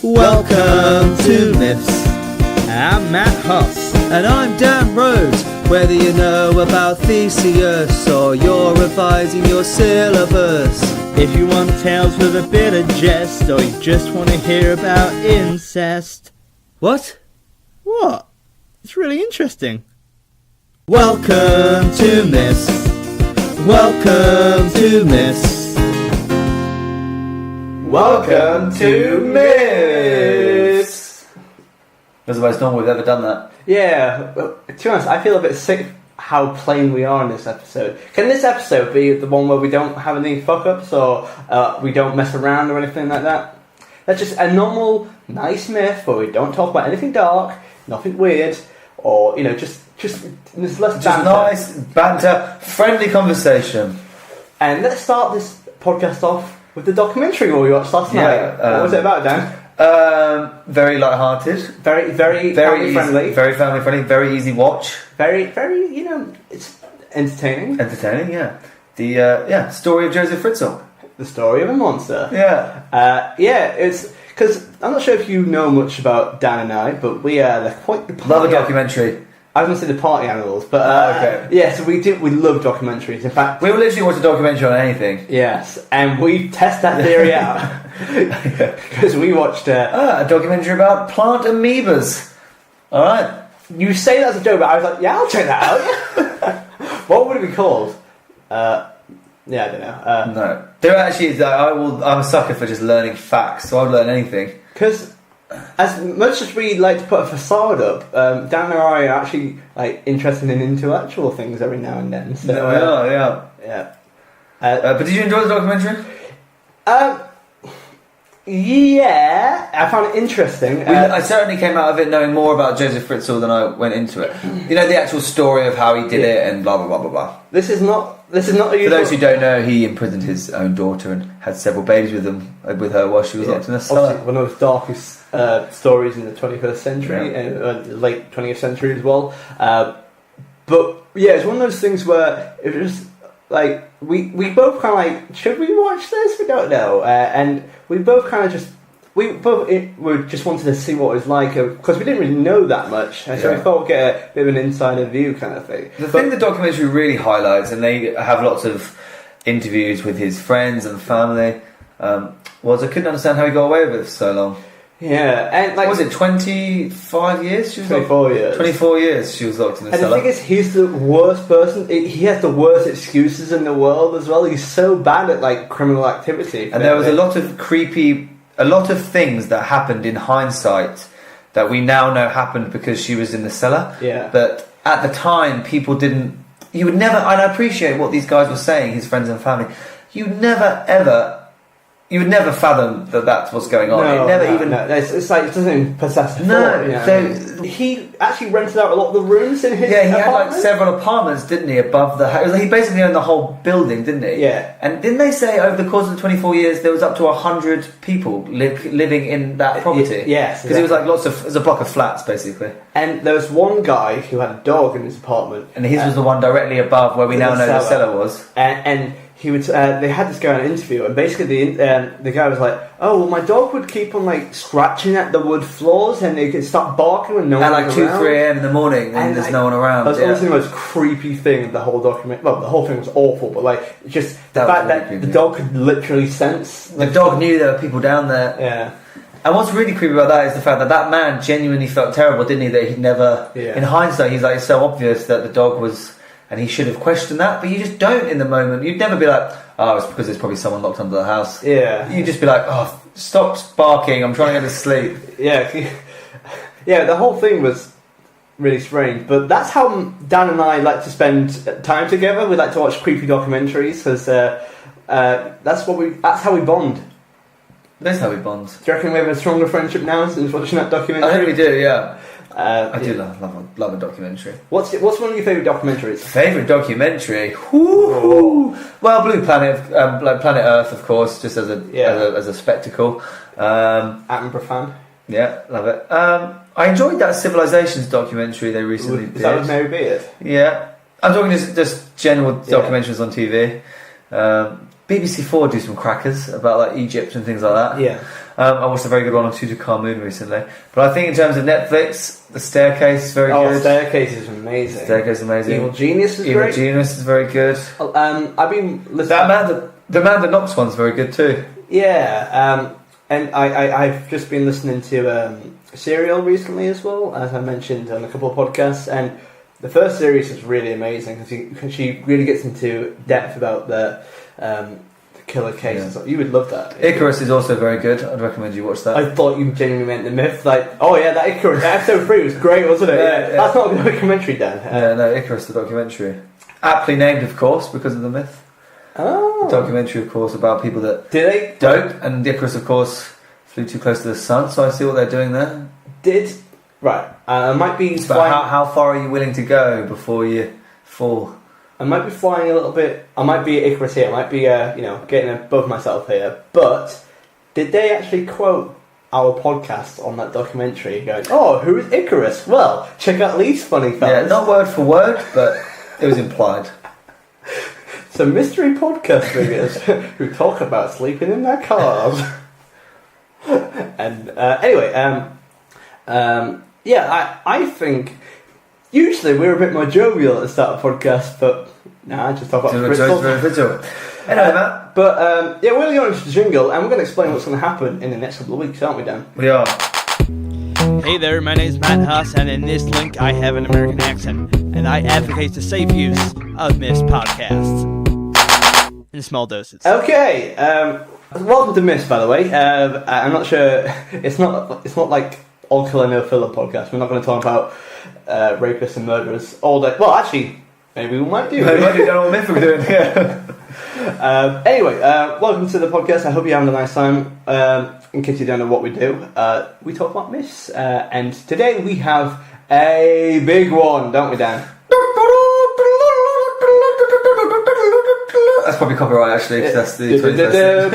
Welcome to Myths. I'm Matt Huss. And I'm Dan Rhodes. Whether you know about Theseus or you're revising your syllabus, If you want tales with a bit of jest, or you just want to hear about incest. What? What? It's really interesting. Welcome to Myths. Welcome to Myths. Welcome to Myths! That's the most normal we've ever done that. Yeah, to be honest, I feel a bit sick how plain we are in this episode. Can this episode be the one where we don't have any fuck-ups or we don't mess around or anything like that? That's just a normal, nice myth where we don't talk about anything dark, nothing weird, or, you know, just there's less banter. Nice, banter, friendly conversation. And let's start this podcast off with the documentary we watched last night. What was it about, Dan? Very light-hearted. Very family friendly. Very family friendly, very easy watch. Very, you know, it's entertaining. Entertaining, yeah. The story of Joseph Fritzl. The story of a monster. Yeah. It's because I'm not sure if you know much about Dan and I, but we are quite the party. Love a documentary. I was going to say the party animals, but okay. Yeah. So we love documentaries. In fact, We will literally watch a documentary on anything. yes, and we test that theory out because we watched. A documentary about plant amoebas. Alright. You say that's a joke, but I was like, yeah, I'll check that out. What would it be called? Yeah, I don't know. No. There actually is, I'm a sucker for just learning facts, so I'll learn anything. Because as much as we like to put a facade up, Dan and I are actually like interested in intellectual things every now and then. So, yeah. But did you enjoy the documentary? Yeah, I found it interesting. I certainly came out of it knowing more about Joseph Fritzl than I went into it. You know, the actual story of how he did it and blah blah blah blah blah. This is not a For those who don't know, he imprisoned his own daughter and had several babies with her while she was locked in a cellar. Obviously one of the darkest stories in the 21st century and late 20th century as well. But yeah, it's one of those things where it was like we both kind of like, should we watch this? We don't know, and we both kind of just we just wanted to see what it was like because we didn't really know that much, and so we thought we'd get a bit of an insider view kind of thing. The thing the documentary really highlights, and they have lots of interviews with his friends and family, was I couldn't understand how he got away with it for so long. Yeah, and like, what was it 25 years? She was 24 years. 24 years she was locked in the cellar. And the thing is, he's the worst person. He has the worst excuses in the world as well. He's so bad at like criminal activity. And there was a lot of things that happened in hindsight that we now know happened because she was in the cellar. Yeah. But at the time, people didn't. You would never. And I appreciate what these guys were saying, his friends and family. You would never fathom that that's what's going on. No, it never even. No. It's like it doesn't even possess the No, thought, you know? so he actually rented out a lot of the rooms in his he apartment. had like several apartments, didn't he, above the house? He basically owned the whole building, didn't he? Yeah. And didn't they say over the course of the 24 years there was up to 100 people living in that property? Yes, because it was like it was a block of flats basically. And there was one guy who had a dog in his apartment, And his was the one directly above where we now know the cellar was. And he would. They had this guy on an interview, and basically the guy was like, "Oh, well, my dog would keep on like scratching at the wood floors, and it could start barking when no one At like 2-3 a.m. in the morning, and there's no one around." That was honestly the most creepy thing of the whole document. Well, the whole thing was awful, but like just the fact that the dog could literally sense. The dog knew there were people down there. Yeah. And what's really creepy about that is the fact that man genuinely felt terrible, didn't he? That he'd never. Yeah. In hindsight, he's like, it's so obvious that the dog was. And he should have questioned that, but you just don't in the moment. You'd never be like, oh, it's because there's probably someone locked under the house. Yeah. You'd just be like, oh, stop barking, I'm trying to go to sleep. Yeah. Yeah, the whole thing was really strange. But that's how Dan and I like to spend time together. We like to watch creepy documentaries because that's how we bond. That's how we bond. Do you reckon we have a stronger friendship now since watching that documentary? I think we do, yeah. I do Yeah. love a documentary. What's one of your favourite documentaries? Favourite documentary? Woo! Well, Blue Planet, like Planet Earth, of course, just as a spectacle. Attenborough fan. Yeah, love it. I enjoyed that Civilizations documentary they recently did. Is that with Mary Beard? Yeah, I'm talking just general documentaries on TV. BBC4 do some crackers about like Egypt and things like that. Yeah. I watched a very good one on Tutankhamun recently. But I think in terms of Netflix, The Staircase is very good. Staircase is amazing. Staircase is amazing. Evil Genius is Evil great. Genius is very good. I've been listening. The Man That Knocks one's very good too. Yeah. And I've just been listening to Serial recently as well, as I mentioned on a couple of podcasts. And the first series is really amazing because she really gets into depth about the killer case and stuff. You would love that. Icarus is also very good. I'd recommend you watch that. I thought you genuinely meant the myth. Like, oh yeah, that Icarus episode 3 was great, wasn't it? Yeah. That's not a documentary, Dan. No, Icarus, the documentary. Aptly named, of course, because of the myth. Oh. The documentary, of course, about people that Did they? don't, and Icarus, of course, flew too close to the sun, so I see what they're doing there. Right. I might be It's flying. about how far are you willing to go before you fall? I might be flying a little bit. I might be Icarus here. I might be, getting above myself here. But did they actually quote our podcast on that documentary? Going, oh, who is Icarus? Well, check out these funny fellas. Yeah, not word for word, but it was implied. Some mystery podcast figures who talk about sleeping in their cars. And anyway, I think usually we're a bit more jovial at the start of podcasts, but I just talk about crystals. Anyway, Matt. But we're going to go into the jingle, and we're going to explain what's going to happen in the next couple of weeks, aren't we, Dan? We are. Hey there, my name is Matt Huss, and in this link I have an American accent, and I advocate the safe use of Miss podcasts in small doses. Okay, welcome to Miss, by the way. I'm not sure. It's not like all killer no filler podcast. We're not going to talk about rapists and murderers all day. Well, actually, maybe we might do. Maybe we don't know what myth we're doing here. Anyway, welcome to the podcast. I hope you're having a nice time. In case you don't know what we do, we talk about myths, and today we have a big one, don't we, Dan? That's probably copyright, actually, because that's the 21st.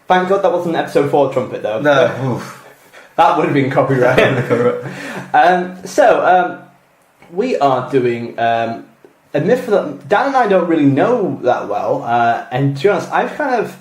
Thank God that wasn't episode 4 trumpet, though. No. That would have been copyright. We are doing a myth that Dan and I don't really know that well, and to be honest, I've kind of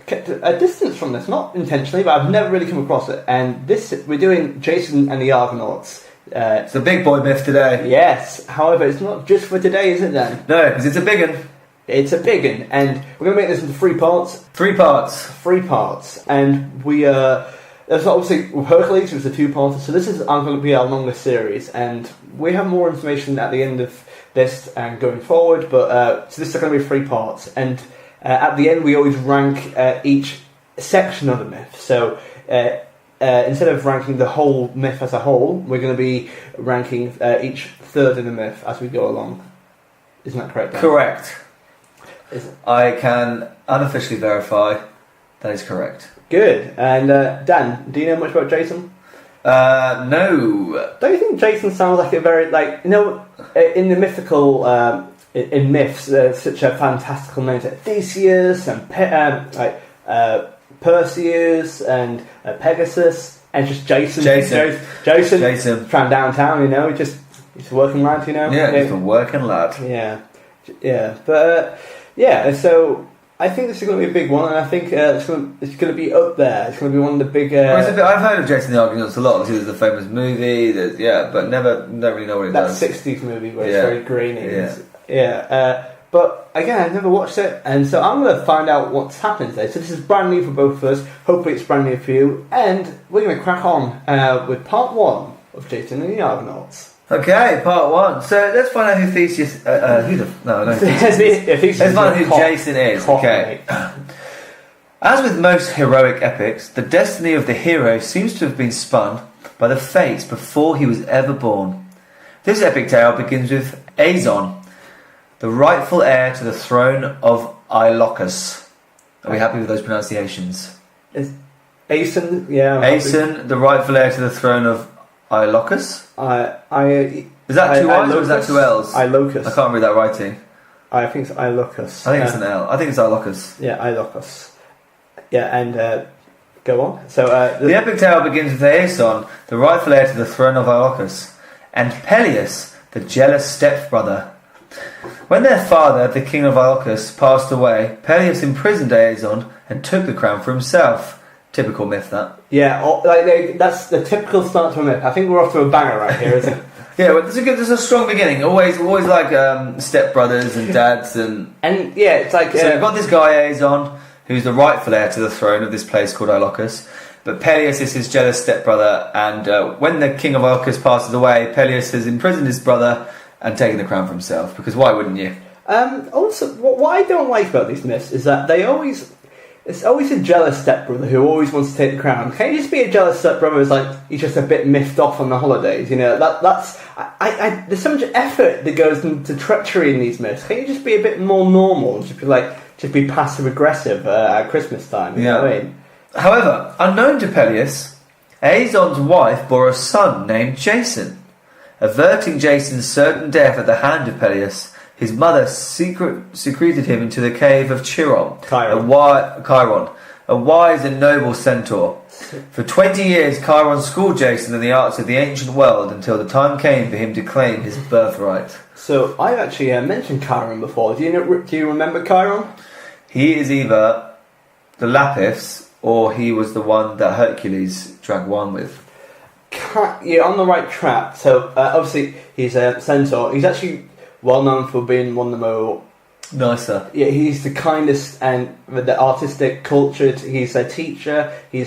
kept a distance from this, not intentionally, but I've never really come across it. And we're doing Jason and the Argonauts. It's a big boy myth today. Yes, however, it's not just for today, is it, Dan? No, because it's a big one. It's a big one, and we're going to make this into 3 parts. 3 parts. 3 parts, and there's obviously with Hercules, it was a 2-parter, so this is going to be our longest series, and we have more information at the end of this and going forward, but so this is going to be 3 parts, and at the end we always rank each section of the myth. So instead of ranking the whole myth as a whole, we're going to be ranking each third of the myth as we go along. Isn't that correct, Dan? Correct. I can unofficially verify that is correct. Good. And Dan, do you know much about Jason? No. Don't you think Jason sounds like a very, in the mythical, in myths, there's such a fantastical names like Theseus and Perseus and Pegasus, and just Jason. Jason. From downtown, he's a working lad, Yeah, he's a working lad. Yeah. But, so I think this is going to be a big one, and I think it's going to be up there. It's going to be one of the big... I've heard of Jason the Argonauts a lot. Obviously, there's a famous movie, but don't really know what it does. That 60s movie where it's very grainy. Yeah. But again, I've never watched it, and so I'm going to find out what's happened today. So this is brand new for both of us. Hopefully it's brand new for you. And we're going to crack on with part 1 of Jason and the Argonauts. Okay, part 1. So let's find out who Theseus... Theseus. Let's find out who Jason is. Okay. As with most heroic epics, the destiny of the hero seems to have been spun by the fates before he was ever born. This epic tale begins with Aeson, the rightful heir to the throne of Iolcus. Are we happy with those pronunciations? Aeson, yeah. Aeson, the rightful heir to the throne of Iolcus? Is that 2 I's or is that 2 L's? Iolcus. I can't read that writing. I think it's Iolcus. I think it's an L. I think it's Iolcus. Yeah, Iolcus. Yeah, and go on. So the epic tale begins with Aeson, the rightful heir to the throne of Iolcus, and Peleus, the jealous stepbrother. When their father, the king of Iolcus, passed away, Peleus imprisoned Aeson and took the crown for himself. Typical myth, that. Yeah, that's the typical start to a myth. I think we're off to a banger right here, isn't it? Yeah, but there's a strong beginning. Always like stepbrothers and dads and yeah, it's like so we've got this guy Aeson, who's the rightful heir to the throne of this place called Iolcus. But Peleus is his jealous stepbrother, and when the king of Iolcus passes away, Peleus has imprisoned his brother and taken the crown for himself. Because why wouldn't you? Also, what I don't like about these myths is that it's always a jealous stepbrother who always wants to take the crown. Can't you just be a jealous stepbrother who's like, he's just a bit miffed off on the holidays? You know, that's there's so much effort that goes into treachery in these myths. Can't you just be a bit more normal and just be passive aggressive at Christmas time? You know what I mean? However, unknown to Peleus, Aeson's wife bore a son named Jason. Averting Jason's certain death at the hand of Peleus, his mother secreted him into the cave of Chiron, a wise and noble centaur. For 20 years, Chiron schooled Jason in the arts of the ancient world until the time came for him to claim his birthright. So, I've actually mentioned Chiron before. Do you remember Chiron? He is either the Lapis, or he was the one that Hercules drank wine with. You're on the right track. So, obviously, he's a centaur. He's actually well known for being one of the more nicer. Yeah, he's the kindest and the artistic, cultured. He's a teacher. He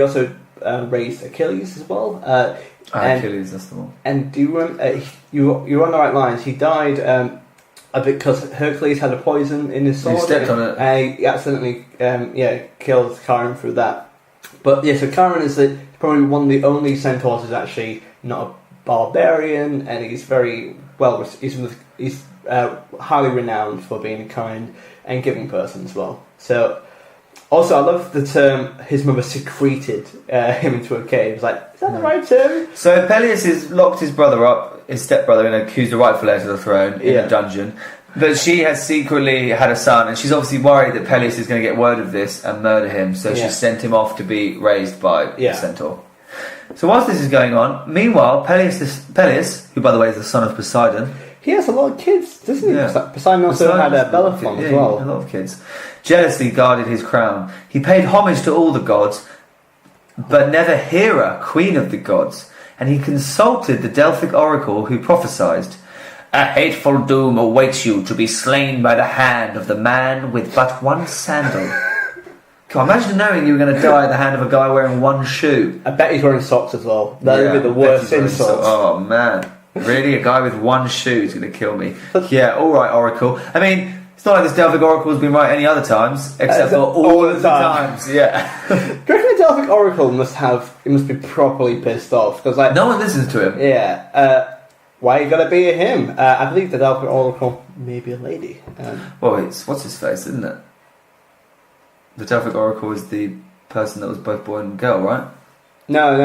also raised Achilles as well. Achilles, that's the one. And do you remember? You're on the right lines. He died because Hercules had a poison in his sword. He stepped on it. And he accidentally killed Chiron through that. But yeah, so Chiron is probably one of the only centaurs who's actually not a barbarian, and he's very well. He's highly renowned for being a kind and giving person as well. So, also I love the term his mother secreted him into a cave. It's like, is that the right term? So Peleus has locked his brother up, his stepbrother, and accused the rightful heir to the throne in a dungeon. But she has secretly had a son, and she's obviously worried that Peleus is going to get word of this and murder him. So she sent him off to be raised by the centaur. So whilst this is going on, meanwhile, Peleus, who by the way is the son of Poseidon, he has a lot of kids, doesn't he? Yeah. Poseidon also had Bellerophon as well. A lot of kids. Jealously guarded his crown. He paid homage to all the gods, but never Hera, queen of the gods. And he consulted the Delphic oracle, who prophesied, "A hateful doom awaits you to be slain by the hand of the man with but one sandal." God, imagine knowing you were going to die at the hand of a guy wearing one shoe. I bet he's wearing socks as well. That would be the worst insult. Oh man, really? A guy with one shoe is going to kill me. Yeah, alright, Oracle. I mean, it's not like this Delphic Oracle has been right any other times, except for all of the times. Yeah. Do you reckon the Delphic Oracle must be properly pissed off? Because no one listens to him. Yeah. Why you gotta be a him? I believe the Delphic Oracle may be a lady. Well, it's what's his face, isn't it? The Delphic Oracle is the person that was both boy and girl, right? No.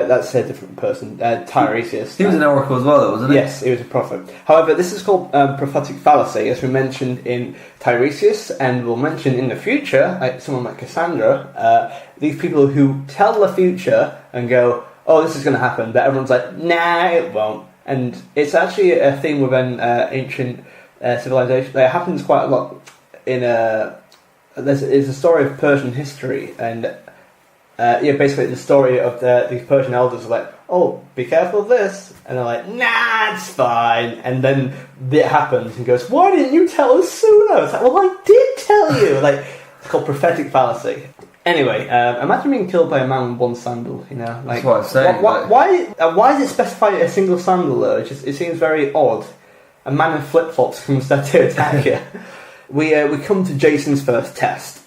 That's a different person. Tiresias. He was an oracle as well, though, wasn't he? Yes, he was a prophet. However, this is called prophetic fallacy, as we mentioned in Tiresias, and we'll mention in the future, like someone like Cassandra. These people who tell the future and go, "Oh, this is going to happen," but everyone's like, "Nah, it won't." And it's actually a thing within ancient civilization. It happens quite a lot in There's a story of Persian history, and basically the story of these Persian elders are like, "Oh, be careful of this," and they're like, "Nah, it's fine." And then it happens, and goes, "Why didn't you tell us sooner?" It's like, "Well, I did tell you." Like, it's called prophetic fallacy. Anyway, imagine being killed by a man with one sandal. You know, like, that's what I'm saying. Why is it specified a single sandal though? It seems very odd. A man in flip flops comes there to attack you. We come to Jason's first test.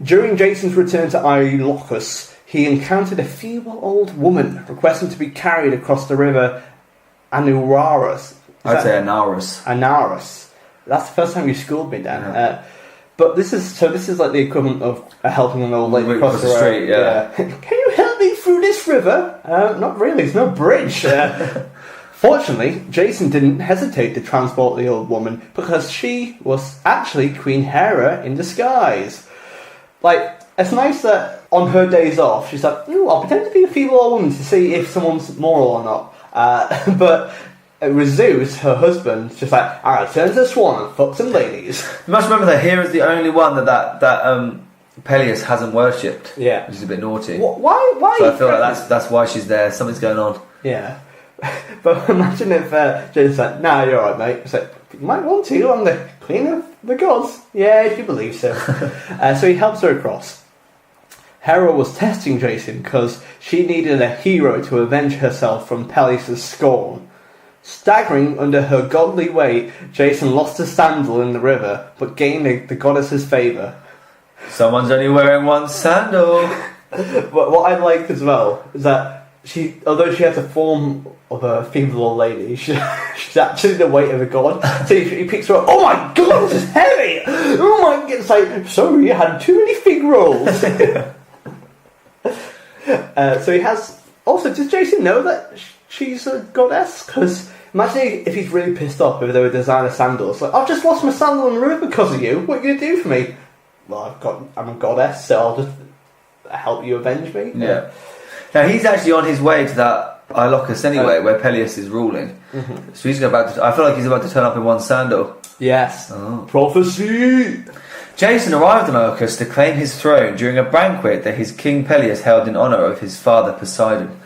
During Jason's return to Iolcus, he encountered a feeble old woman requesting to be carried across the river Anaurus. I'd say Anaurus. Anaurus. That's the first time you schooled me, Dan. Yeah. But this is like the equivalent of helping an old lady across the street. Yeah. Can you help me through this river? Not really. There's no bridge. Fortunately, Jason didn't hesitate to transport the old woman because she was actually Queen Hera in disguise. Like, it's nice that on her days off, she's like, "I'll pretend to be a feeble old woman to see if someone's moral or not." But it was Zeus, her husband, just like, alright, turn to the swan and fuck some ladies. You must remember that Hera's the only one that Peleus hasn't worshipped. Yeah. Which is a bit naughty. Why? So I feel like that's why she's there. Something's going on. Yeah. But imagine if Jason's like, nah, you're alright, mate. It's like, you might want to, I'm the queen of the gods. Yeah, if you believe so. So he helps her across. Hera was testing Jason because she needed a hero to avenge herself from Peleus' scorn. Staggering under her godly weight, Jason lost a sandal in the river, but gained the goddess's favour. Someone's only wearing one sandal. But what I like as well is that although she has the form of a feeble old lady, she's actually the weight of a god. So he picks her up. Oh my god, this is heavy! Oh my god, it's like, sorry, you had too many fig rolls. So he has. Also, does Jason know that she's a goddess? Because imagine if he's really pissed off if they were designer sandals. Like, I've just lost my sandal in the river because of you. What are you going to do for me? Well, I'm a goddess, so I'll just help you avenge me. Yeah. Now he's actually on his way to that Ilocos anyway, where Peleus is ruling. Mm-hmm. So he's about to. I feel like he's about to turn up in one sandal. Yes. Oh. Prophecy. Jason arrived on Ilocos to claim his throne during a banquet that his King Peleus held in honour of his father Poseidon.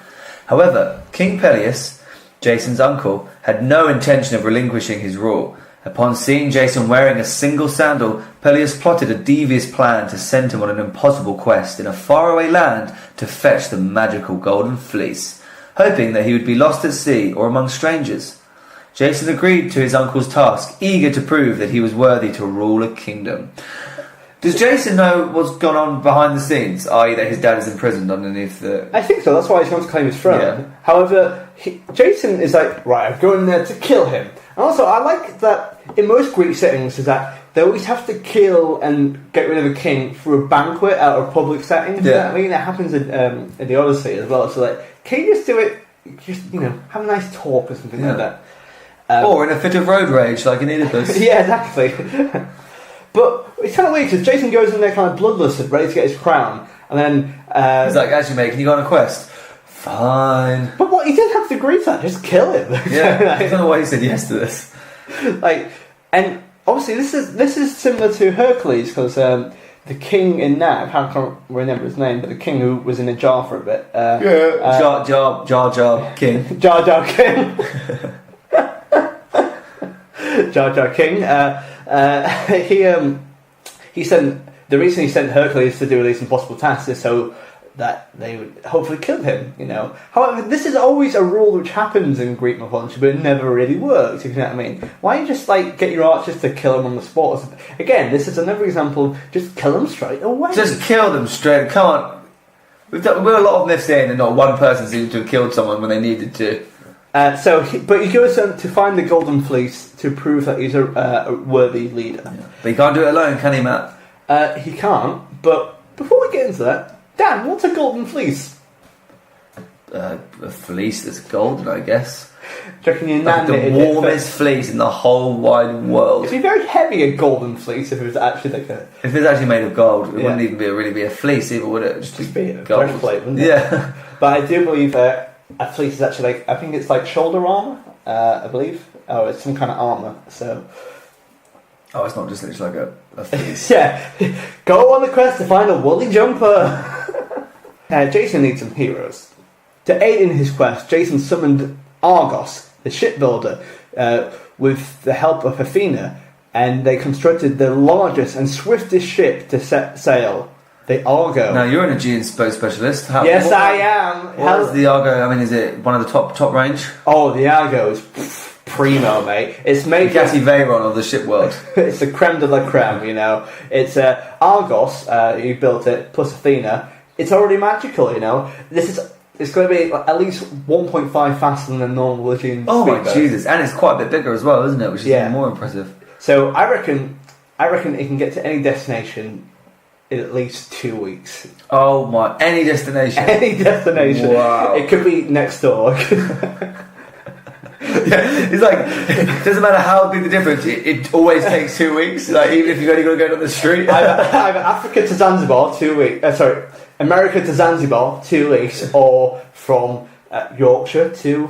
However, King Peleus, Jason's uncle, had no intention of relinquishing his rule. Upon seeing Jason wearing a single sandal, Peleus plotted a devious plan to send him on an impossible quest in a faraway land to fetch the magical golden fleece, hoping that he would be lost at sea or among strangers. Jason agreed to his uncle's task, eager to prove that he was worthy to rule a kingdom. Does Jason know what's gone on behind the scenes, i.e. that his dad is imprisoned underneath the... I think so, that's why he's going to claim his throne. Yeah. However, Jason is like, right, I'm going there to kill him. And also, I like that in most Greek settings is that they always have to kill and get rid of a king through a banquet out of a public setting. You know what I mean? It happens in the Odyssey as well. So like, can you just do it, just, have a nice talk or something like that? Or in a fit of road rage, like in Oedipus. Yeah, exactly. But it's kind of weird because Jason goes in there kind of bloodless and ready to get his crown, and then he's like, actually, mate, can you go on a quest? Fine. But what, he didn't have to agree to that. Just kill him. Yeah, I don't know why he said yes to this. And obviously this is similar to Hercules because the king in that, I can't remember his name, but the king who was in a jar for a bit. Jar Jar King. Jar Jar King. Jar Jar King. He sent, the reason he sent Hercules to do these impossible tasks is so that they would hopefully kill him, However, this is always a rule which happens in Greek mythology, but it never really works, if you know what I mean. Why don't you just, get your archers to kill him on the spot? Again, this is another example of just kill them straight away. Just kill them straight. Come on. We're a lot of myths in, and not one person seems to have killed someone when they needed to. But he goes to find the Golden Fleece to prove that he's a worthy leader. Yeah. But he can't do it alone, can he, Matt? He can't, but before we get into that, Dan, what's a Golden Fleece? A fleece that's golden, I guess. Do you reckon your nan the warmest fleece in the whole wide world. It'd be very heavy, a golden fleece, if it was actually If it's actually made of gold, it wouldn't even really be a fleece either, would it? Just be a breastplate, wouldn't it? Yeah. But I do believe a fleece is actually I think it's like shoulder armour, I believe. Oh, it's some kind of armour, so... Oh, it's not just literally like a fleece. Yeah. Go on the quest to find a woolly jumper. Jason needs some heroes. To aid in his quest, Jason summoned Argos, the shipbuilder, with the help of Athena, and they constructed the largest and swiftest ship to set sail, the Argo. Now, you're an Aegean specialist. Yes, I am. What is the Argo? I mean, is it one of the top range? Oh, the Argo is primo, mate. It's made Gatti Veyron of the ship world. It's the creme de la creme, It's Argos, who built it, plus Athena. It's already magical, It's going to be at least 1.5 faster than a normal Aegean Oh speedboat. my Jesus! And it's quite a bit bigger as well, isn't it? Which is even more impressive. So I reckon it can get to any destination in at least 2 weeks. Oh my! Any destination. Any destination. Wow! It could be next door. Yeah, it's like it doesn't matter how big the difference. It always takes 2 weeks. Like even if you've only got to go down the street. Either Africa to Zanzibar 2 weeks. America to Zanzibar 2 weeks, or from Yorkshire to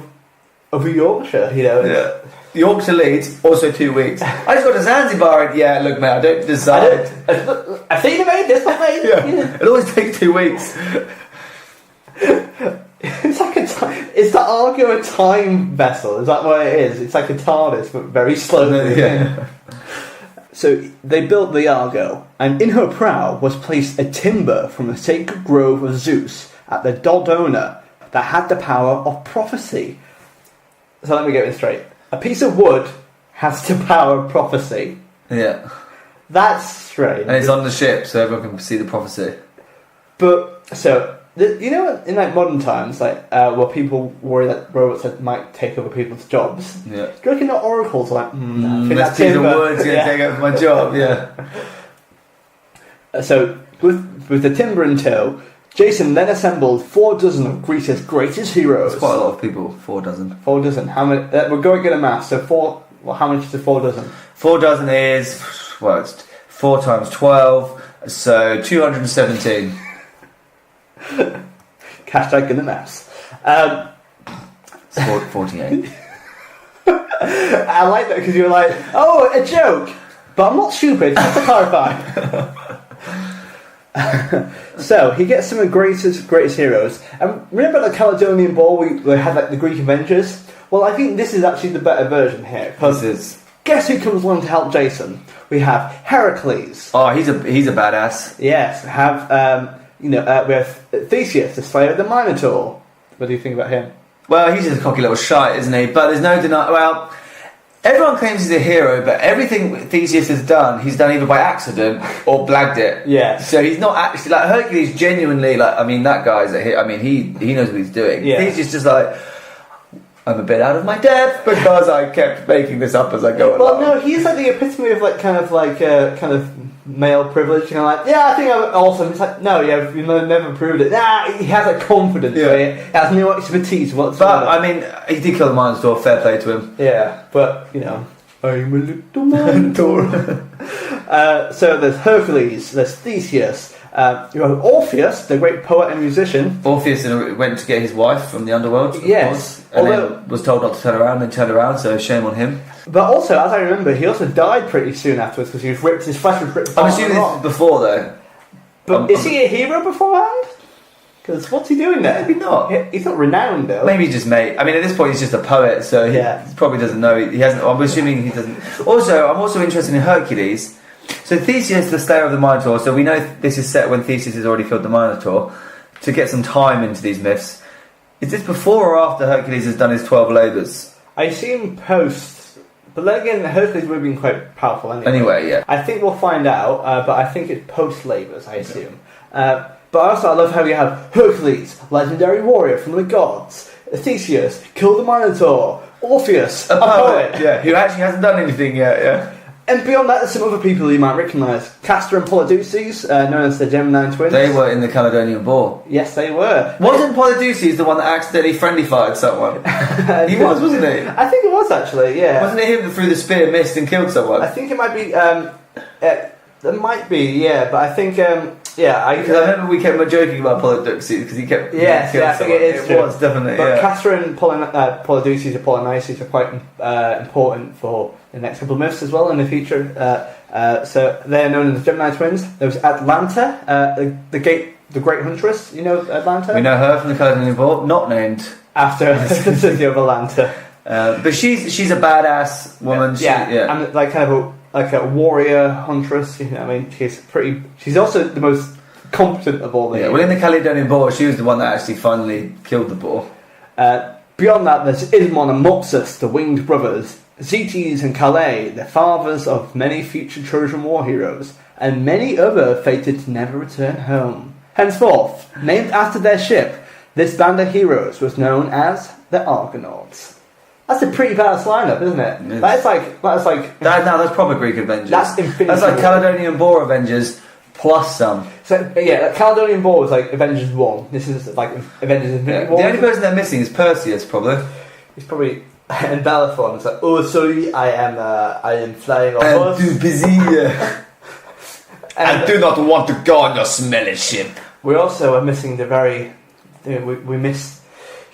over Yorkshire, Yeah. Yorkshire Leeds, also 2 weeks. I just got to Zanzibar and look mate, I don't decide. I've seen it made, this one made. Yeah. It always takes 2 weeks. It's like is the Argo a time vessel? Is that what it is? It's like a TARDIS, but very slowly. Yeah. So they built the Argo, and in her prow was placed a timber from the sacred grove of Zeus at the Dodona that had the power of prophecy. So let me get this straight. A piece of wood has the power of prophecy. Yeah. That's strange. And it's on the ship, so everyone can see the prophecy. But, so, you know, in like modern times, like, where people worry that robots might take over people's jobs. Yeah. Do you reckon the oracles are like, this piece of wood's going to take over my job, yeah. So, with the timber in tow, Jason then assembled 4 dozen of Greece's greatest heroes. That's quite a lot of people, 4 dozen. 4 dozen. How many? We're going to get a math. So how much is 4 dozen? 4 dozen is, well, it's 4 times 12, so 217. Hashtag in the maths. 48. I like that because you were like, oh, a joke. But I'm not stupid, just to clarify. So he gets some of the greatest heroes. And remember the Caledonian War? We had like the Greek Avengers. Well, I think this is actually the better version here. Because guess who comes along to help Jason? We have Heracles. Oh, he's a badass. Yes. We have Theseus, the slayer of the Minotaur. What do you think about him? Well, he's just a cocky little shite, isn't he? But there's no denying. Well, everyone claims he's a hero, but everything Theseus has done, he's done either by accident or blagged it. Yeah. So he's not actually like Hercules. Genuinely, like, I mean, that guy's a hero. I mean, he knows what he's doing. Yeah. He's just like, I'm a bit out of my depth because I kept making this up as I go along. Well, no, he's like the epitome of like kind of male privilege. You know, like, yeah, I think I'm awesome. It's like, no, you've never proved it. Nah, he has a confidence. Yeah. Right? He has no expertise whatsoever. But I mean, he did kill the Minotaur. Fair play to him. Yeah, but you know, I'm a little Minotaur. So there's Hercules, there's Theseus. You have Orpheus, the great poet and musician. Orpheus went to get his wife from the underworld. Yes. And then was told not to turn around, then turned around, so shame on him. But also, as I remember, he also died pretty soon afterwards because his flesh was ripped apart. I'm assuming this is before, though. But is he a hero beforehand? Because what's he doing there? Maybe not. He's not renowned, though. Maybe just mate. I mean, at this point, he's just a poet, so he probably doesn't know. He hasn't. I'm assuming he doesn't. Also, I'm also interested in Hercules. So Theseus, the slayer of the Minotaur. So we know this is set when Theseus has already killed the Minotaur. To get some time into these myths, is this before or after Hercules has done his 12 labours? I assume post, but then again, Hercules would have been quite powerful anyway. Yeah. I think we'll find out, but I think it's post labours. I assume. But also, I love how you have Hercules, legendary warrior from the gods. Theseus, killed the Minotaur. Orpheus, a poet. Yeah, who actually hasn't done anything yet. Yeah. And beyond that, there's some other people you might recognise. Castor and Polydeuces, known as the Gemini twins. They were in the Caledonian War. Yes, they were. Wasn't Polydeuces the one that accidentally friendly fired someone? He was, wasn't he? I think it was actually, yeah. Wasn't it him that threw the spear, missed and killed someone? I think it might be, there might be, yeah, but I think, I remember we kept joking about Polydeuces because he kept... Yes, I think it is true. It was, definitely, but Castor and Polydeuces or Polynices are quite important for the next couple of myths as well in the future. So they're known as the Gemini twins. There was Atlanta, the Great Huntress. You know Atlanta? We know her from the Caledonian War, not named after the city of Atlanta. But she's a badass woman. And like kind of a warrior huntress. You know, I mean, she's also the most competent of all the. Yeah. Well, in the Caledonian War, she was the one that actually finally killed the boar. Beyond that, there's Ismon and Mopsus, the winged brothers. Zetes and Calais, the fathers of many future Trojan war heroes, and many other fated to never return home. Henceforth, named after their ship, this band of heroes was known as the Argonauts. That's a pretty badass lineup, isn't it? That's like that's proper Greek Avengers. That's Infinity. That's like Caledonian War Avengers plus some. So yeah, Caledonian War was like Avengers 1. This is like Avengers Infinity War. The only person they're missing is Perseus, probably. He's probably. And Bellerophon is like, oh sorry, I am flying off. I'm too busy. I do not want to go on your smelly ship. We also are missing the very. We missed.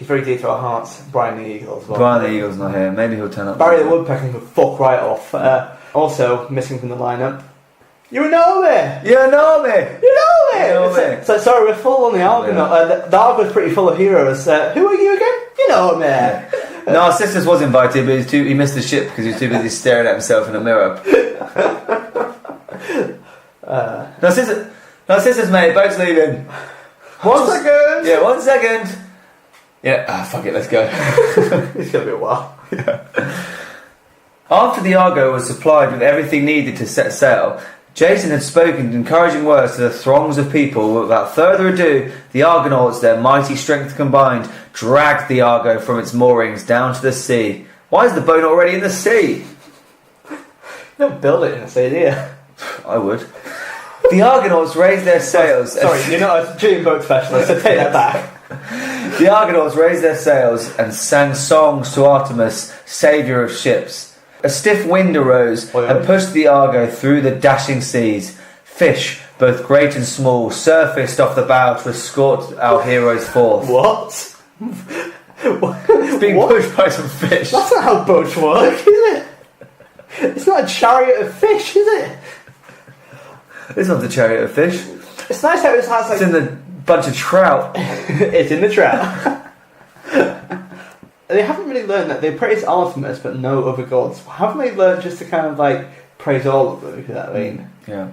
He's very dear to our hearts. Brian the Eagle as well. Brian the Eagle's not here. Maybe he'll turn up. Barry the Woodpecker can fuck right off. Also, missing from the lineup. You know me! You know me! You know me! You know me. So sorry, we're full on the Argonaut. The Argo's pretty full of heroes. Who are you again? You know me! Yeah. Narcissus was invited, but he missed the ship because he was too busy staring at himself in a mirror. Narcissus, mate, boat's leaving. 1 second! Yeah, 1 second. Yeah, fuck it, let's go. It's going to be a while. After the Argo was supplied with everything needed to set sail, Jason had spoken encouraging words to the throngs of people. Without further ado, the Argonauts, their mighty strength combined, dragged the Argo from its moorings down to the sea. Why is the boat not already in the sea? You don't build it in the sea, do you? I would. The Argonauts raised their sails. Sorry, you're not a June boat specialist, so take that back. The Argonauts raised their sails and sang songs to Artemis, saviour of ships. A stiff wind arose and pushed the Argo through the dashing seas. Fish, both great and small, surfaced off the bow to escort our heroes forth. What? It's being pushed by some fish. That's not how boats work, is it? It's not a chariot of fish, is it? It's not the chariot of fish. It's nice how it has like... It's in the bunch of trout. It's in the trout. They haven't really learned that. They praise Artemis, but no other gods. Haven't they learned just to kind of like praise all of them, if you know what I mean? Yeah.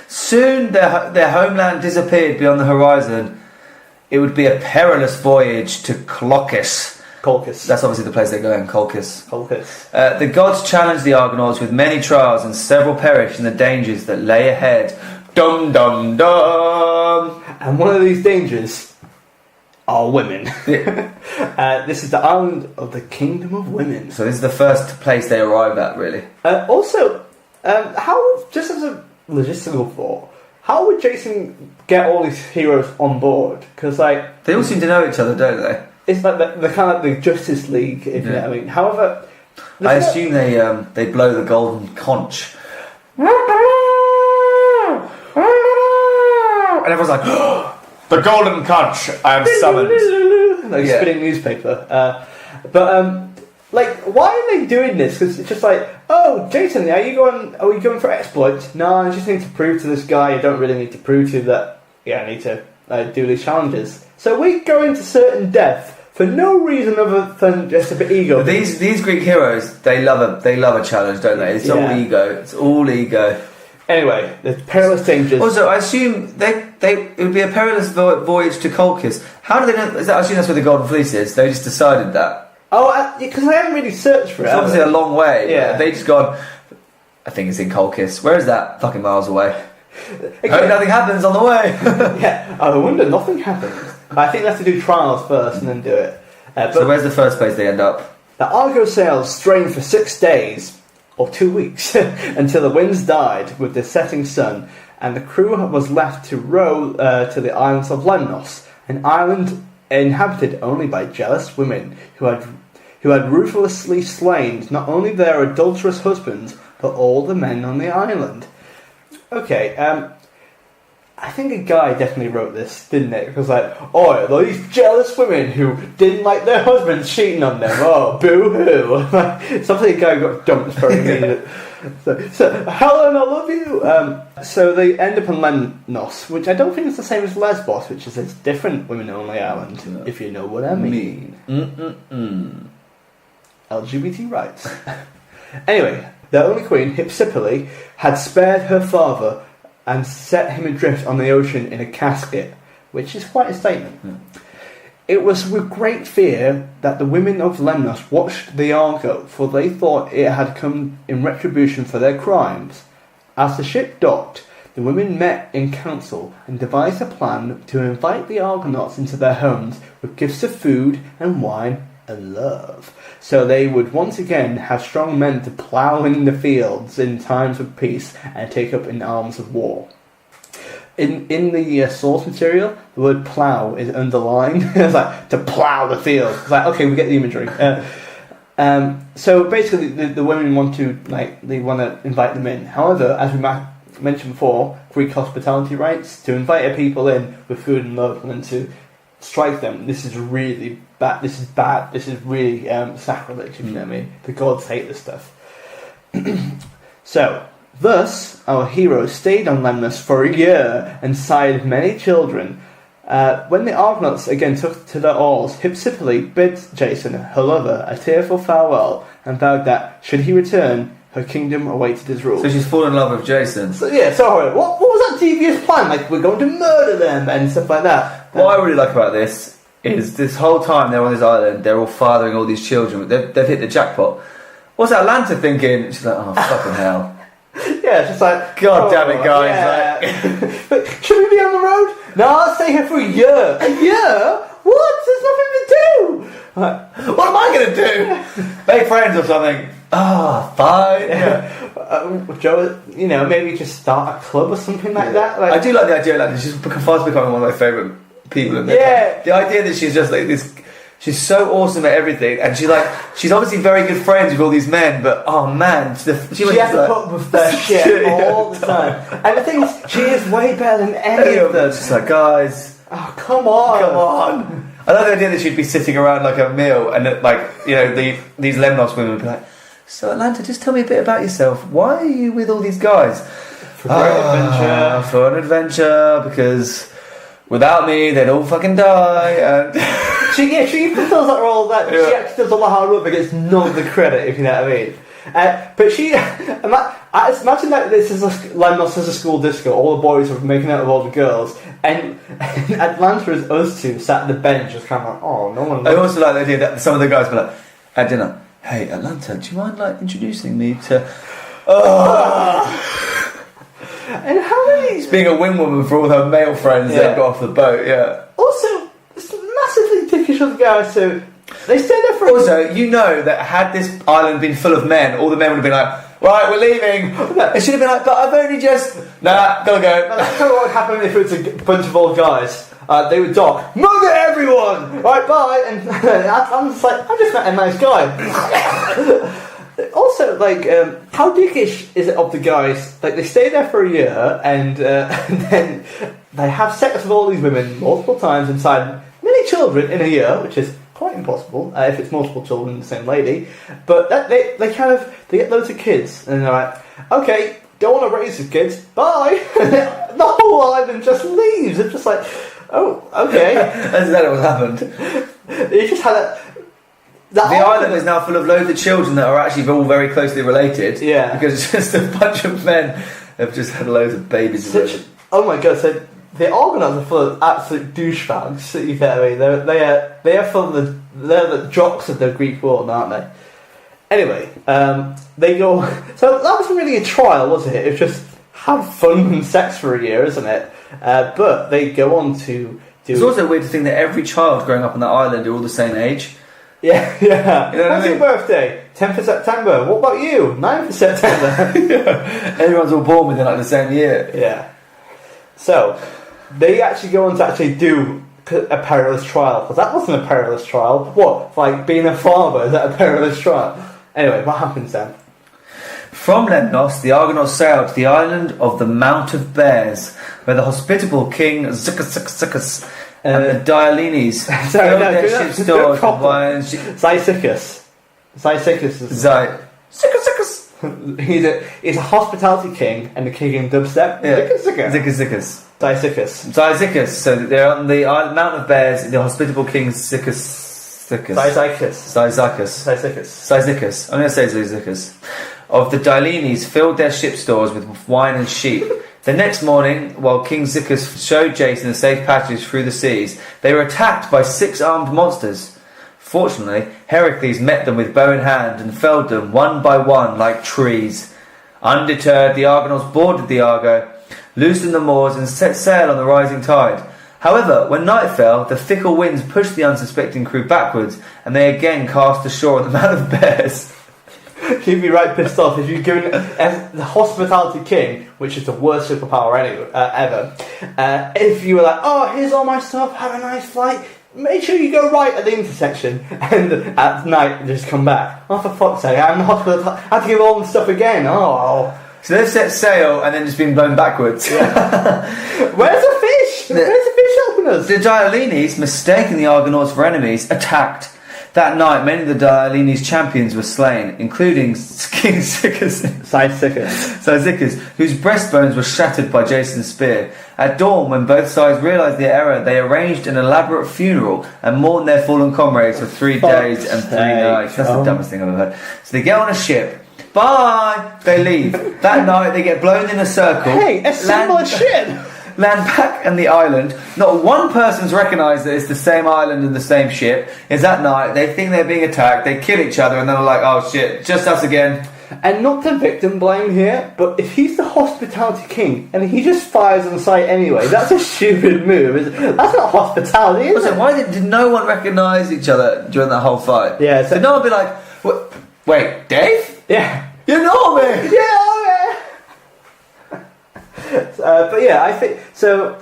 Soon their homeland disappeared beyond the horizon. It would be a perilous voyage to Colchis. That's obviously the place they're going, Colchis. The gods challenged the Argonauts with many trials, and several perished in the dangers that lay ahead. Dum dum dum! And one of these dangers are women. This is the island of the Kingdom of Women. So this is the first place they arrive at, really. Also, how, just as a logistical thought, how would Jason get all these heroes on board? Because like they all seem to know each other, don't they? It's like the kind of like the Justice League, if you know what I mean. However, I assume they blow the golden conch. And everyone's like, oh, the golden conch, I am summoned. Like spinning newspaper. Like, why are they doing this? Because it's just like, oh, Jason, are you going for exploits? No, I just need to prove to this guy I don't really need to prove to that, I need to do these challenges. So we go into certain death for no reason other than just a bit ego. These Greek heroes, they love a challenge, don't they? It's all ego. It's all ego. Anyway, there's perilous dangers. Also, I assume it would be a perilous voyage to Colchis. How do they know? I assume that's where the Golden Fleece is. They just decided that. Oh, because I haven't really searched for it. It's obviously a long way. Yeah. They just gone, I think it's in Colchis. Where is that? Fucking miles away. Okay. Hope nothing happens on the way. Yeah, I wonder nothing happens. I think they have to do trials first and then do it. So where's the first place they end up? The Argo sails strained for 6 days, or 2 weeks, until the winds died with the setting sun, and the crew was left to row to the islands of Lemnos, an island inhabited only by jealous women who had ruthlessly slain not only their adulterous husbands, but all the men on the island. Okay, I think a guy definitely wrote this, didn't it? Because oh, these jealous women who didn't like their husbands cheating on them. Oh, boo-hoo. Something a guy got dumped for immediate. So, Helen, I love you. So they end up in Lemnos, which I don't think is the same as Lesbos, which is a different women-only island, if you know what I mean. LGBT rights. Anyway, their only queen, Hypsipyle, had spared her father and set him adrift on the ocean in a casket, which is quite a statement. It was with great fear that the women of Lemnos watched the Argo, for they thought it had come in retribution for their crimes. As the ship docked, the women met in council and devised a plan to invite the Argonauts into their homes with gifts of food and wine and love, so they would once again have strong men to plough in the fields in times of peace and take up in arms of war. In the source material, the word plough is underlined. It's like, to plough the field. It's like, okay, we get the imagery. So basically, the women want to invite them in. However, as we mentioned before, Greek hospitality rights, to invite a people in with food and love, and then to strike them. This is really bad. This is bad. This is really sacrilege. If you know what I mean. The gods hate this stuff. So, thus, our hero stayed on Lemnos for a year and sired many children. When the Argonauts again took to their oars, Hypsipyle bid Jason, her lover, a tearful farewell and vowed that, should he return, her kingdom awaited his rule. So she's fallen in love with Jason. So, yeah, sorry, what was that devious plan? Like, we're going to murder them and stuff like that. What I really like about this is this whole time they're on this island, they're all fathering all these children. They've hit the jackpot. What's Atlanta thinking? She's like, oh, fucking hell. Yeah, it's just like, God damn it, guys. Yeah. Like, but should we be on the road? No, I'll stay here for a year. A year? What? There's nothing to do. Like, what am I going to do? Make friends or something? Ah, fine. Yeah. Joe, maybe just start a club or something like that. Like, I do like the idea of that. She's fast becoming one of my favourite people. The idea that she's just like this. She's so awesome at everything, and she's obviously very good friends with all these men. But oh man, she has to put up with their shit all the time. And the thing is, she is way better than any of them. She's like, guys, oh come on. I love the idea that she'd be sitting around like a meal, and these Lemnos women would be like, so Atlanta, just tell me a bit about yourself. Why are you with all these guys? For adventure. For an adventure, because without me, they'd all fucking die. And She fulfills that role. That she actually does all the hard work, but gets none of the credit. If you know what I mean. But she, imagine that this is Lemnos is a school disco. All the boys are making out with all the girls, and Atlanta is us two sat at the bench, just kind of like, oh, no one. I also like the idea that some of the guys were like at dinner, hey Atlanta, do you mind like introducing me to? And how many? She's being a wing woman for all her male friends that got off the boat. Yeah. Also, it's massively dickish of the guys. So they stayed there for. Also, that had this island been full of men, all the men would have been like, right, we're leaving. It should have been like, but I've only just. Nah, gotta go. That's kind of what would happen if it was a bunch of old guys. They would dock, murder everyone! Right, bye! And I'm just like, I just met a nice guy. Also, how dickish is it of the guys? Like, they stay there for a year, and then they have sex with all these women multiple times inside many children in a year, which is quite impossible if it's multiple children, the same lady. But they get loads of kids, and they're like, okay, don't want to raise the kids, bye! The whole island just leaves. It's just like, oh, okay. That's exactly what happened. You just had that. The island is now full of loads of children that are actually all very closely related. Yeah. Because it's just a bunch of men have just had loads of babies. Oh my god, so the Argonauts are full of absolute douchebags, you get what I mean? They are full of they're the jocks of the Greek world, aren't they? Anyway, they go. So that wasn't really a trial, was it? It was just have fun and sex for a year, isn't it? But they go on to do. It's also weird to think that every child growing up on that island are all the same age. Yeah. You know When's your birthday? 10th of September. What about you? 9th of September. Everyone's all born within like the same year. Yeah. So they actually go on to actually do a perilous trial, because that wasn't a perilous trial. What? Like being a farmer, is that a perilous trial? Anyway, what happens then? From Lemnos, the Argonauts sailed to the island of the Mount of Bears, where the hospitable king Zychus and the Dialenes filled their ship's stores with wine. Zychus is he's a hospitality king and the king in dubstep. Zychus. Zychus. So they're on the Mount of Bears. The hospitable king Zychus. Zychus. I'm going to say Zychus. Of the Dialenes filled their ship stores with wine and sheep. The next morning, while King Zychus showed Jason a safe passage through the seas, they were attacked by 6 armed monsters. Fortunately, Heracles met them with bow in hand and felled them one by one like trees. Undeterred, the Argonauts boarded the Argo, loosened the moors and set sail on the rising tide. However, when night fell, the fickle winds pushed the unsuspecting crew backwards, and they again cast ashore on the Mount of Bears. You'd be right pissed off if you'd given the hospitality king, which is the worst superpower ever. If you were like, oh, here's all my stuff, have a nice flight, make sure you go right at the intersection, and at night just come back. Oh, for fuck's sake, I'm the hospital. I have to give all the stuff again. Oh. So they've set sail and then just been blown backwards. Yeah. Where's the fish? Where's the fish ruiners. The Dialenes, mistaking the Argonauts for enemies, attacked. That night, many of the Dialenes champions were slain, including King Cyzicus, whose breastbones were shattered by Jason's spear. At dawn, when both sides realised their error, they arranged an elaborate funeral and mourned their fallen comrades for 3 days and 3 nights. That's the dumbest thing I've ever heard. So they get on a ship. Bye! They leave. That night, they get blown in a circle. Hey, assemble a ship! Land back on the island. Not one person's recognised that it's the same island and the same ship. Is that night, they think they're being attacked, they kill each other, and then they're like, oh shit, just us again. And not to victim blame here, but if he's the hospitality king and he just fires on sight anyway, that's a stupid move. That's not hospitality, is it? Why did no one recognise each other during that whole fight? Yeah, so did no one be like, wait, Dave? Yeah. You know me? Yeah, but yeah, I think so.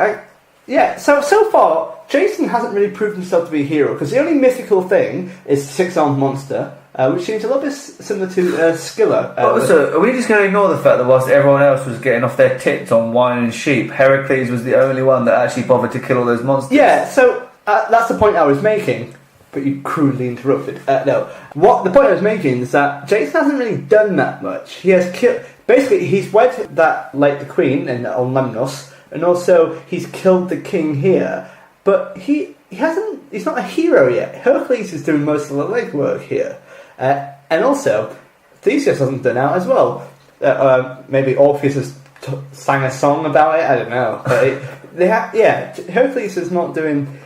So far, Jason hasn't really proved himself to be a hero because the only mythical thing is the 6-armed monster, which seems a little bit similar to Scylla. So, are we just going to ignore the fact that whilst everyone else was getting off their tits on wine and sheep, Heracles was the only one that actually bothered to kill all those monsters? Yeah, so that's the point I was making. But you crudely interrupted. No, the point I was making is that Jason hasn't really done that much. He has killed. Basically, he's wed the queen on Lemnos, and also he's killed the king here. But he hasn't. He's not a hero yet. Heracles is doing most of the legwork here, and also Theseus hasn't done out as well. Maybe Orpheus has sang a song about it. I don't know. But Heracles is not doing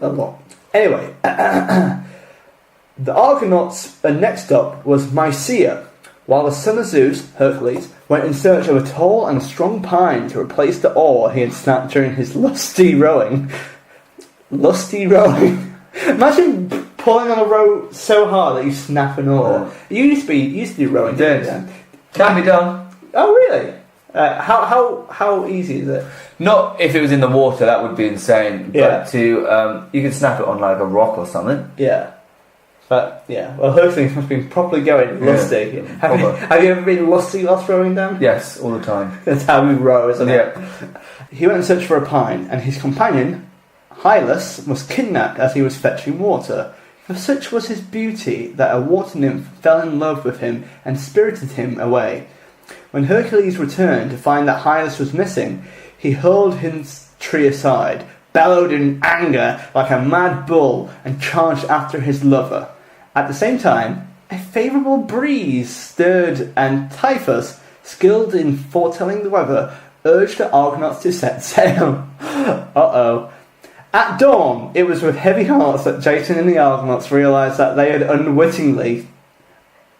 a lot. Anyway, the Argonauts next up was Mycia, while the son of Zeus, Hercules, went in search of a tall and strong pine to replace the oar he had snapped during his lusty rowing. Lusty rowing. Imagine pulling on a row so hard that you snap an oar. You used to do rowing, didn't you? Can be done. Oh, really? How easy is it? Not if it was in the water, that would be insane. Yeah. But you can snap it on like a rock or something. Yeah. But yeah, well, Hercules must have been properly going lusty. Yeah. Have you ever been lusty whilst rowing down? Yes, all the time. That's how we row, isn't it? Yeah. He went in search for a pine, and his companion, Hylas, was kidnapped as he was fetching water. For such was his beauty that a water nymph fell in love with him and spirited him away. When Hercules returned to find that Hylas was missing, he hurled his tree aside, bellowed in anger like a mad bull, and charged after his lover. At the same time, a favourable breeze stirred, and Typhus, skilled in foretelling the weather, urged the Argonauts to set sail. Uh-oh. At dawn, it was with heavy hearts that Jason and the Argonauts realised that they had unwittingly,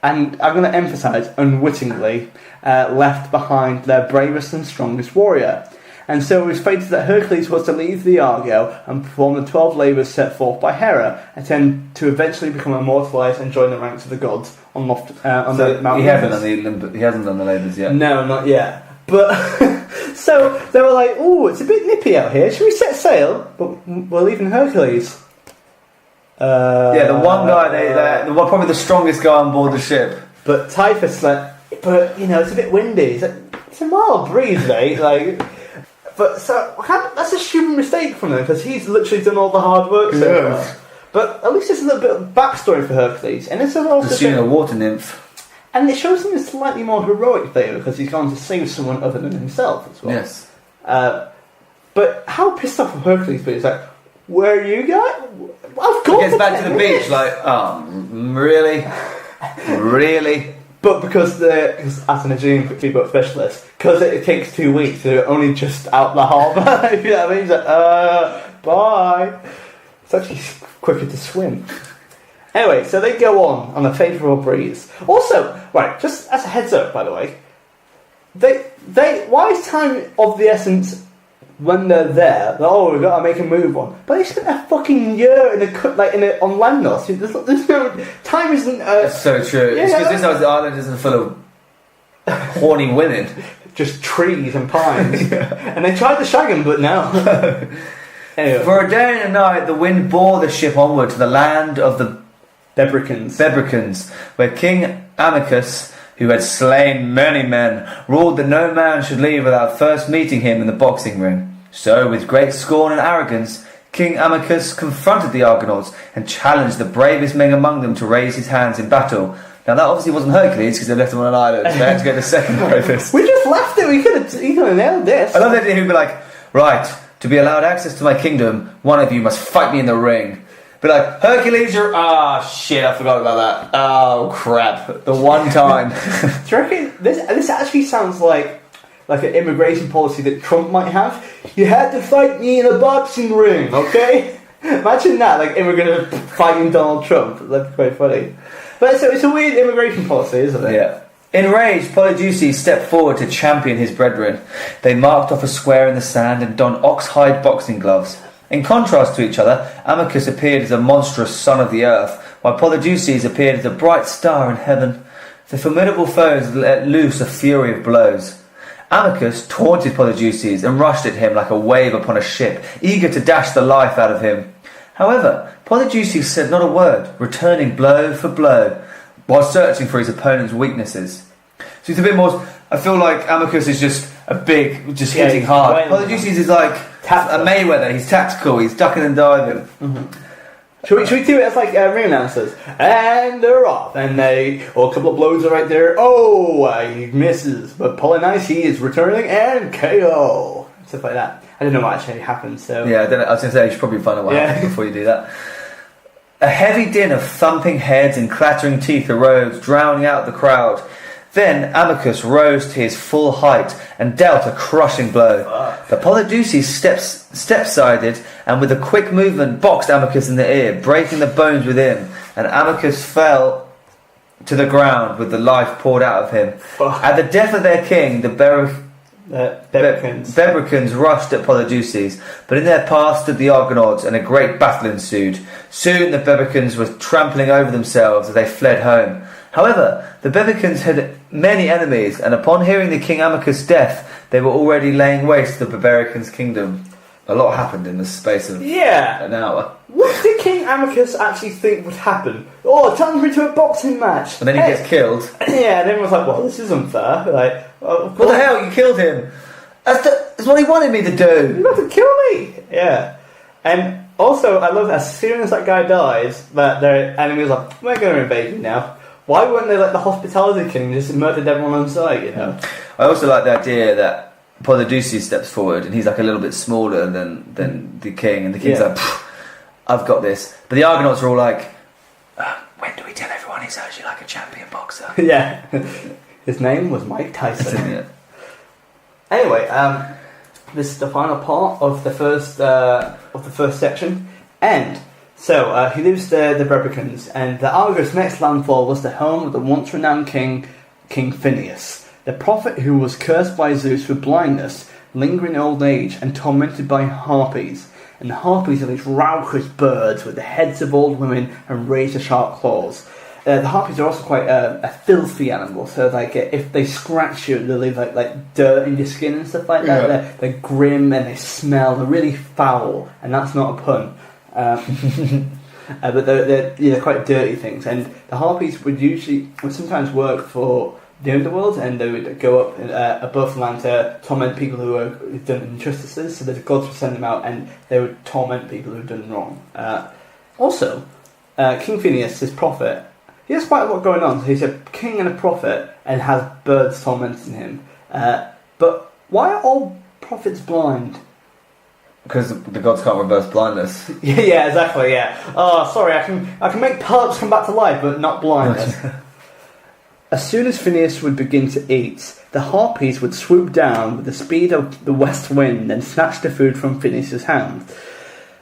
and I'm going to emphasise unwittingly, left behind their bravest and strongest warrior. And so it was fated that Hercules was to leave the Argo and perform the 12 labours set forth by Hera, and then to eventually become immortalised and join the ranks of the gods on the Mount. He hasn't done the labours yet. No, not yet. But so they were like, "Oh, it's a bit nippy out here. Should we set sail?" But we're leaving Hercules. The one guy, probably the strongest guy on board the ship. But Typhus like, but it's a bit windy. It's a mild breeze, mate. But so that's a stupid mistake from him because he's literally done all the hard work so far. But at least there's a little bit of backstory for Hercules, and it's also a water nymph, and it shows him a slightly more heroic flavour because he's gone to save someone other than himself as well. Yes. But how pissed off of Hercules? But he's like, "Where are you guys?" Of course. He gets back to the beach like, "Oh, really, really." But because as an Aegean speedboat specialist, because it takes 2 weeks, they're only just out the harbour. If you know what I mean? He's like, bye. It's actually quicker to swim. Anyway, so they go on a favourable breeze. Also, right, just as a heads up, by the way, why is time of the essence when they're there? We've got to make a move on. But they spent a fucking year on Lemnos. There's no time. Isn't that's so true. It's because this island isn't full of horny women, just trees and pines. And they tried to shag him, but no. Anyway. For a day and a night, the wind bore the ship onward to the land of the Bebricans, where King Amycus, who had slain many men, ruled that no man should leave without first meeting him in the boxing ring. So, with great scorn and arrogance, King Amycus confronted the Argonauts and challenged the bravest men among them to raise his hands in battle. Now that obviously wasn't Hercules because they left him on an island. So they had to get the second bravest. We just left it. He could have nailed this. I love that he'd be like, right, to be allowed access to my kingdom, one of you must fight me in the ring. Be like, Hercules, you're... shit, I forgot about that. Oh, crap. The one time. Do you reckon this actually sounds like an immigration policy that Trump might have? You had to fight me in a boxing ring, okay? Imagine that, like immigrant fighting Donald Trump. That'd be quite funny. But it's a weird immigration policy, isn't it? Yeah. Enraged, Polydeuces stepped forward to champion his brethren. They marked off a square in the sand and donned ox-hide boxing gloves. In contrast to each other, Amycus appeared as a monstrous son of the earth, while Polydeuces appeared as a bright star in heaven. The formidable foes let loose a fury of blows. Amycus taunted Polydeuces and rushed at him like a wave upon a ship, eager to dash the life out of him. However, Polydeuces said not a word, returning blow for blow, while searching for his opponent's weaknesses. So it's a bit more... I feel like Amycus is just a big... just hitting hard. Polydeuces is like a Mayweather. He's tactical, he's ducking and diving. Mm-hmm. Should we do it as like ring announcers? And they're off. And a couple of blows are right there. Oh, he misses. But Polonice is returning and KO. Stuff like that. I don't know what actually happened, so... Yeah, I was going to say, you should probably find out what happened before you do that. A heavy din of thumping heads and clattering teeth arose, drowning out the crowd. Then Amycus rose to his full height and dealt a crushing blow. But Polydeuces step-sided and with a quick movement boxed Amycus in the ear, breaking the bones within, and Amycus fell to the ground with the life poured out of him. At the death of their king, the Bebricans rushed at Polydeuces, but in their path stood the Argonauts, and a great battle ensued. Soon the Bebricans were trampling over themselves as they fled home. However, the Bebricans had many enemies, and upon hearing the King Amycus' death, they were already laying waste to the Bebricans' kingdom. A lot happened in the space of an hour. What did King Amycus actually think would happen? Oh, turns me into a boxing match. And then he gets killed. Yeah, and everyone's like, well, this is unfair. Like, what the hell? You killed him. That's what he wanted me to do. You got to kill me. Yeah. And also, I love as soon as that guy dies, that their enemies are like, we're going to invade you now. Why wouldn't they let the hospitality king just murdered everyone on sight, you know? I also like the idea that Polydeuces steps forward and he's like a little bit smaller than the king, and the king's like, I've got this. But the Argonauts are all like, when do we tell everyone he's actually like a champion boxer? Yeah. His name was Mike Tyson. Yeah. Anyway, this is the final part of the first section, and so he leaves the Bebricans, and the Argos' next landfall was the home of the once renowned king Phineus, the prophet who was cursed by Zeus with blindness, lingering old age, and tormented by harpies. And the harpies are these raucous birds with the heads of old women and razor-sharp claws. The harpies are also quite a filthy animal, so like if they scratch you, they leave like dirt in your skin and stuff like that. Yeah. They're grim and they smell. They're really foul, and that's not a pun. But they're quite dirty things. And the harpies would sometimes work for the underworld, and they would go up above the land to torment people who have done injustices. So the gods would send them out, and they would torment people who've done wrong. Also, King Phineus, this prophet, he has quite a lot going on. So he's a king and a prophet, and has birds tormenting him. But why are all prophets blind? Because the gods can't reverse blindness. Yeah, exactly. Yeah. Oh, sorry. I can make polyps come back to life, but not blindness. As soon as Phineus would begin to eat, the harpies would swoop down with the speed of the west wind and snatch the food from Phineus's hand.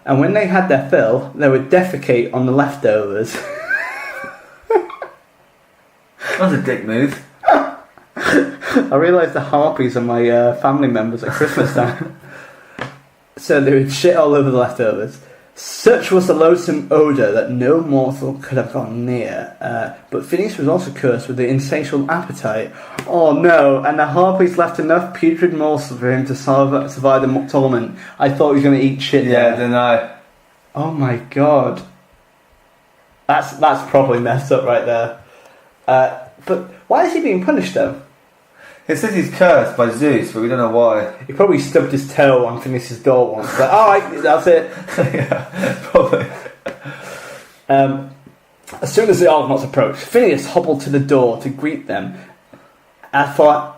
And when they had their fill, they would defecate on the leftovers. That was a dick move. I realised the harpies are my family members at Christmas time. So they would shit all over the leftovers. Such was the loathsome odour that no mortal could have gone near. But Phineus was also cursed with the insatiable appetite. Oh no, and the harpies left enough putrid morsels for him to survive the torment. I thought he was going to eat shit. Yeah, I don't know. Oh my god. That's probably messed up right there. But why is he being punished though? It says he's cursed by Zeus, but we don't know why. He probably stubbed his toe on Phineas's door once. Like, alright, that's it. Yeah, probably. As soon as the Argonauts approached, Phineas hobbled to the door to greet them, for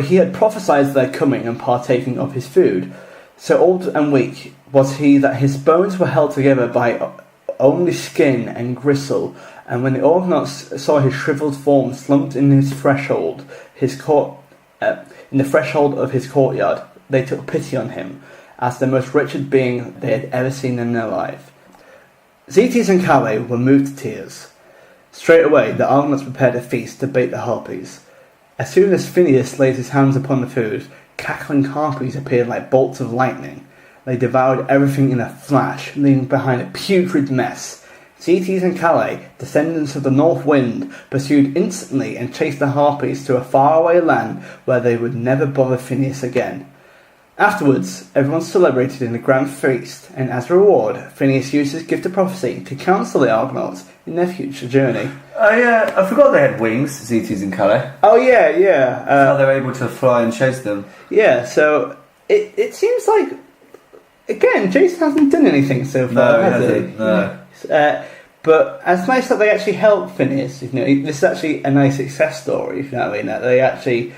he had prophesied their coming and partaking of his food. So old and weak was he that his bones were held together by only skin and gristle, and when the Argonauts saw his shriveled form slumped in his threshold, in the threshold of his courtyard, they took pity on him, as the most wretched being they had ever seen in their life. Zetes and Calais were moved to tears. Straight away, the Argonauts prepared a feast to bait the harpies. As soon as Phineas laid his hands upon the food, cackling harpies appeared like bolts of lightning. They devoured everything in a flash, leaving behind a putrid mess. Zetes and Calais, descendants of the north wind, pursued instantly and chased the harpies to a faraway land where they would never bother Phineas again. Afterwards, everyone celebrated in a grand feast, and as a reward, Phineas used his gift of prophecy to counsel the Argonauts in their future journey. Oh yeah, I forgot they had wings, Zetes and Calais. Oh yeah. How they were able to fly and chase them. Yeah, so it seems like, again, Jason hasn't done anything so far, has he? No. But it's nice that they actually help Phineas. You know, this is actually a nice success story. If you know what I mean, that they actually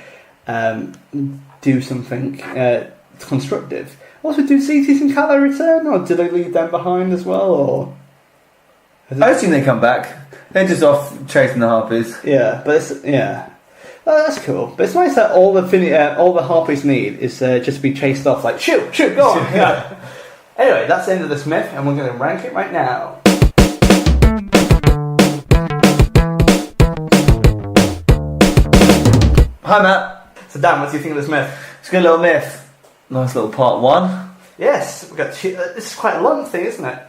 do something constructive. Also, do Zetes and Calais return, or do they leave them behind as well? Or I assume they come back. They're just off chasing the harpies. Yeah, but oh, that's cool. But it's nice that all the harpies need is just to be chased off. Like shoot, go on. Yeah. Anyway, that's the end of this myth, and we're going to rank it right now. Hi Matt. So Dan, what do you think of this myth? It's a good little myth. Nice little part one. Yes, we've got this is quite a long thing, isn't it?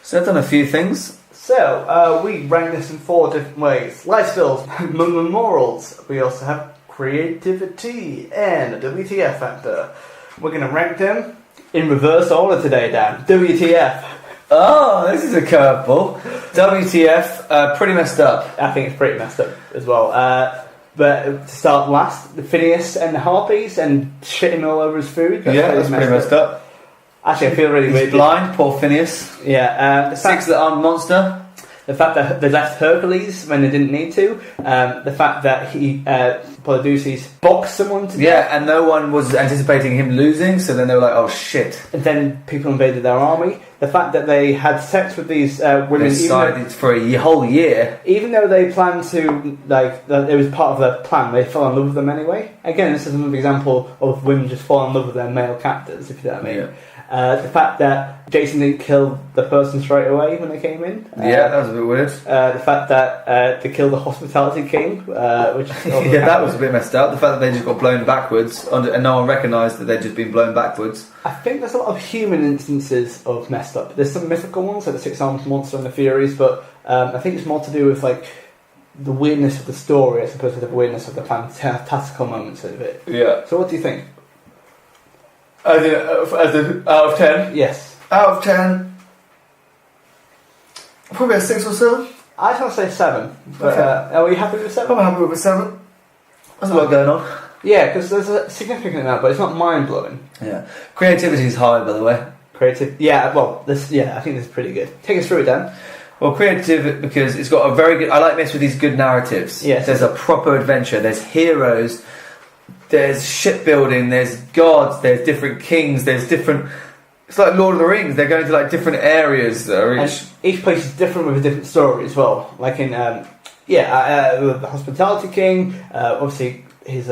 So I've done a few things. So we rank this in 4 different ways: life skills, morals. We also have creativity and a WTF factor. We're going to rank them in reverse order today, Dan. WTF. Oh, this is a curveball. WTF, pretty messed up. I think it's pretty messed up as well. But to start last, the Phineas and the harpies and shitting all over his food. That's pretty messed up. Actually, I feel really He's weird. blind, poor Phineas. Yeah. The six-armed monster. The fact that they left Hercules when they didn't need to. The fact that he, Polydeuces, boxed someone to death. And no one was anticipating him losing, so then they were like, oh shit. And then people invaded their army. The fact that they had sex with these women. For a whole year. Even though they planned to, it was part of their plan, they fell in love with them anyway. Again, this is another example of women just falling in love with their male captors, if you know what I mean. Yeah. The fact that Jason didn't kill the person straight away when they came in. That was a bit weird. The fact that they killed the hospitality king, which that was a bit messed up. The fact that they just got blown backwards and no one recognised that they'd just been blown backwards. I think there's a lot of human instances of messed up. There's some mythical ones, like the six-armed monster and the Furies, but I think it's more to do with the weirdness of the story as opposed to the weirdness of the fantastical moments of it. Yeah. So what do you think? As in, out of 10? Yes. Out of 10, probably a 6 or 7. I was going to say 7. But, okay. Are we happy with 7? I'm happy with a 7. There's a lot going on. Yeah, because there's a significant amount, but it's not mind-blowing. Yeah. Creativity is high, by the way. Yeah, well, I think this is pretty good. Take us through it, Dan. Well, creative because it's got a very good... I like this with these good narratives. Yes. There's a proper adventure. There's heroes... There's shipbuilding, there's gods, there's different kings, there's different... It's like Lord of the Rings, they're going to different areas. Each place is different with a different story as well. Like in, the Hospitality King, obviously he's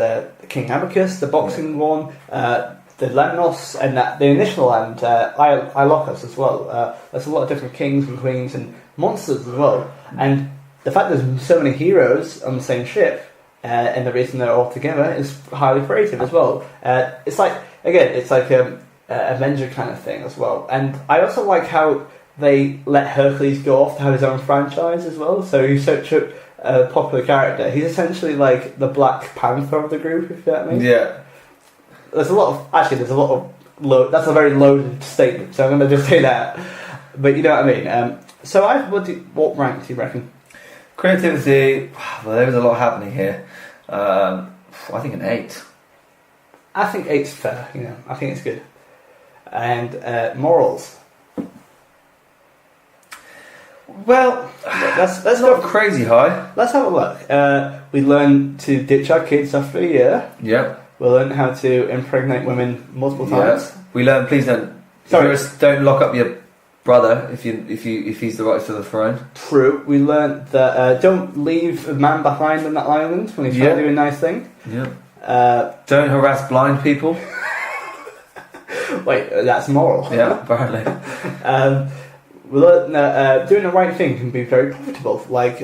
King Abacus, the boxing one, the Lemnos, and the initial land, Iolocus as well. There's a lot of different kings and queens and monsters as well. And the fact there's so many heroes on the same ship, and the reason they're all together is highly creative as well. It's like Avenger kind of thing as well. And I also like how they let Hercules go off to have his own franchise as well. So he's such a popular character. He's essentially like the Black Panther of the group, if you know what I mean. Yeah. There's a lot of that's a very loaded statement, so I'm going to just say that. But you know what I mean. So what rank do you reckon? Creativity, well, there was a lot happening here. I think an 8. I think 8's fair. You know, I think it's good. And morals. Well, let's not crazy high. Let's have a look. We learn to ditch our kids after a year. Yep. We learn how to impregnate women multiple times. We learn. Please don't. Sorry. Don't lock up your brother if he's the right to the throne. True. We learned that don't leave a man behind on that island when he's trying to do a nice thing. Yeah. Don't harass blind people. Wait, that's moral. Yeah, apparently. We learned that doing the right thing can be very profitable, like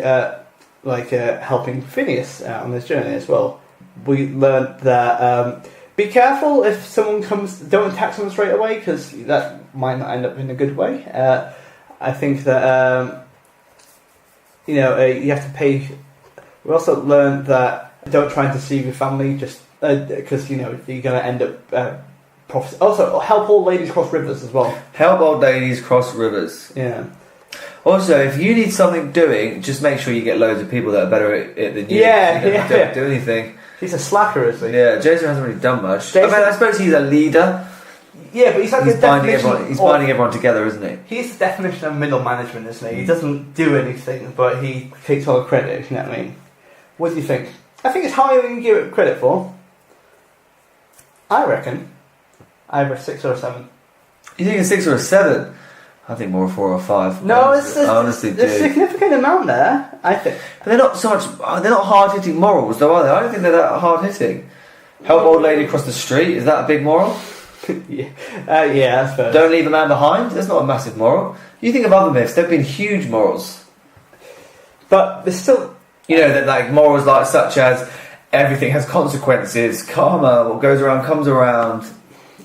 helping Phineas on this journey as well. We learned that be careful if someone comes, don't attack someone straight away because that might not end up in a good way. I think that you have to pay. We also learned that don't try and deceive your family just because you're going to end up. Also, help old ladies cross rivers as well. Help old ladies cross rivers. Yeah. Also, if you need something doing, just make sure you get loads of people that are better at it than you. Don't do anything. He's a slacker, isn't he? Yeah, Jason hasn't really done much. I suppose he's a leader. Yeah, but he's like he's binding everyone together, isn't he? He's the definition of middle management, isn't he? He doesn't do anything, but he takes all the credit, if you know what I mean. What do you think? I think it's higher than you give it credit for. I reckon either a 6 or a 7. You think a 6 or a 7? I think more a 4 or a 5. No, I honestly there's a significant amount there, I think. But they're not so much. They're not hard-hitting morals, though, are they? I don't think they're that hard-hitting. Help old lady across the street. Is that a big moral? Yeah, that's fair. Don't leave a man behind. That's not a massive moral. You think of other myths. There've been huge morals, but there's still, that like morals like such as everything has consequences. Karma, what goes around comes around.